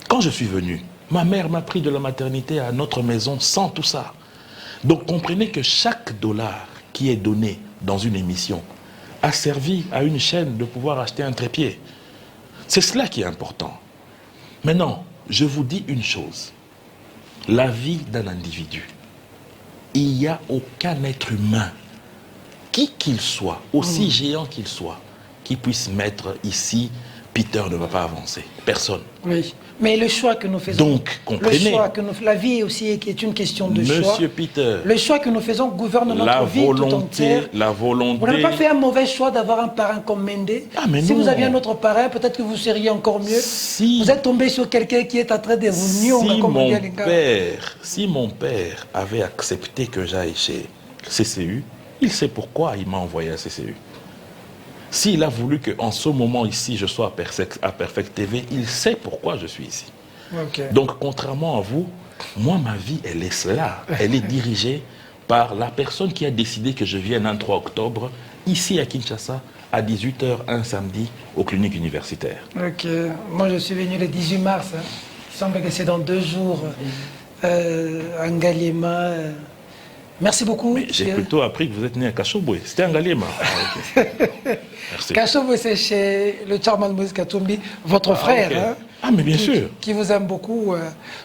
Quand je suis venu, ma mère m'a pris de la maternité à notre maison sans tout ça. Donc comprenez que chaque dollar qui est donné dans une émission a servi à une chaîne de pouvoir acheter un trépied. C'est cela qui est important. Maintenant, je vous dis une chose. La vie d'un individu, il n'y a aucun être humain, qui qu'il soit, aussi géant qu'il soit, qui puisse mettre ici, Peter ne va pas avancer. Personne. Oui. Mais le choix que nous faisons... Donc, comprenez... Le choix que la vie aussi qui est une question de choix. Monsieur Peter... Le choix que nous faisons gouverne notre vie tout entière. La volonté... Vous n'avez pas fait un mauvais choix d'avoir un parrain comme Mende. Si vous aviez un autre parrain, peut-être que vous seriez encore mieux. Vous êtes tombé sur quelqu'un qui est en train de vous nier. Si mon père avait accepté que j'aille chez CCU, il sait pourquoi il m'a envoyé à CCU. S'il a voulu qu'en ce moment ici, je sois à Perfect TV, il sait pourquoi je suis ici. Okay. Donc, contrairement à vous, moi, ma vie, elle est cela. Elle est dirigée par la personne qui a décidé que je vienne un 3 octobre, ici à Kinshasa, à 18h, un samedi, aux cliniques universitaires. Ok. Moi, je suis venu le 18 mars. Hein. Il semble que c'est dans 2 jours. À Ngaliema. Merci beaucoup. J'ai plutôt appris que vous êtes né à Kachobwe. C'était en Ngaliema. Ah, okay. Merci. Kachobwe, c'est chez le Charman Moïse Katumbi, votre frère. Okay. Hein, ah, mais bien sûr. Qui vous aime beaucoup.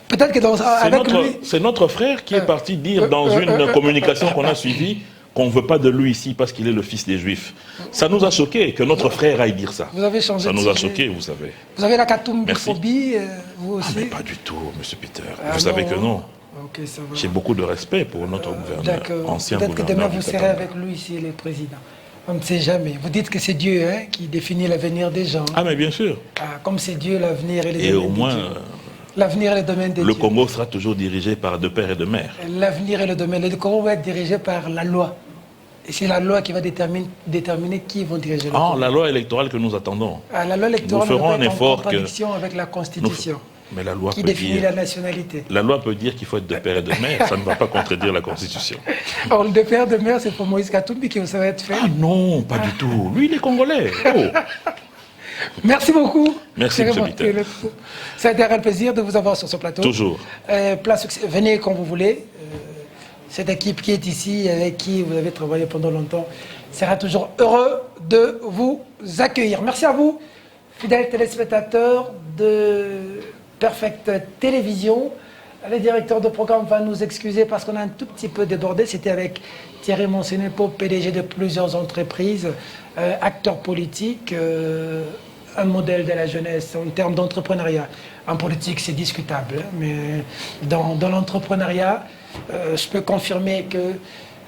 Peut-être que avec lui... C'est notre frère qui est parti dire dans une communication qu'on a suivie, qu'on ne veut pas de lui ici parce qu'il est le fils des Juifs. Ça nous a choqué que notre frère aille dire ça. Vous avez changé ça de nous a sujet. choqué, vous savez. Vous avez la Katumbi-phobie, vous aussi? Ah, mais pas du tout, M. Peter. Ah, vous savez que non. Ok, ça va. J'ai beaucoup de respect pour notre gouverneur, D'accord. ancien Peut-être que gouverneur demain vous du serez Katanga. avec lui s'il est président. On ne sait jamais. Vous dites que c'est Dieu qui définit l'avenir des gens. Ah, mais bien sûr. Comme c'est Dieu, l'avenir et les Et domaines au de moins, Dieu. L'avenir et le domaine de le Dieu. Congo sera toujours dirigé par deux pères et deux mères. L'avenir et le domaine. Le Congo va être dirigé par la loi. Et c'est la loi qui va déterminer qui vont diriger le Congo. La loi électorale que nous attendons. La loi électorale Nous ferons doit un être en effort contradiction avec la Constitution. Mais la loi qui peut définit dire... la nationalité. La loi peut dire qu'il faut être de père et de mère. Ça ne va pas contredire la Constitution. Or, le père de mère, c'est pour Moïse Katumbi qui ça va être fait. Ah non, pas du tout. Lui, il est congolais. Oh. Merci beaucoup. Merci, M. Peter. Ça a été un réel plaisir de vous avoir sur ce plateau. Toujours. Venez quand vous voulez. Cette équipe qui est ici, avec qui vous avez travaillé pendant longtemps, sera toujours heureux de vous accueillir. Merci à vous, fidèles téléspectateurs de Perfect Télévision. Le directeur de programme va nous excuser parce qu'on a un tout petit peu débordé. C'était avec Thierry Monsenepo, PDG de plusieurs entreprises, acteur politique, un modèle de la jeunesse en termes d'entrepreneuriat. En politique, c'est discutable, mais dans l'entrepreneuriat, je peux confirmer que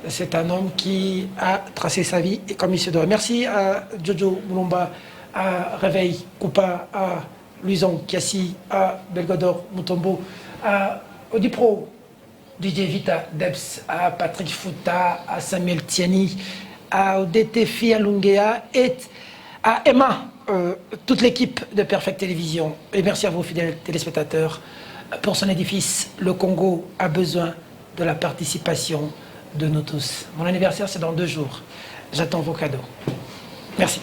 c'est un homme qui a tracé sa vie comme il se doit. Merci à Jojo Moulomba, à Réveil Koupa, à Luison Kiassi, à Belgodor Mutombo, à Odipro, DJ Vita Debs, à Patrick Fouta, à Samuel Tiani, à Odete Fia Lungea et à Emma, toute l'équipe de Perfect Télévision. Et merci à vous, fidèles téléspectateurs. Pour son édifice, le Congo a besoin de la participation de nous tous. Mon anniversaire, c'est dans 2 jours. J'attends vos cadeaux. Merci.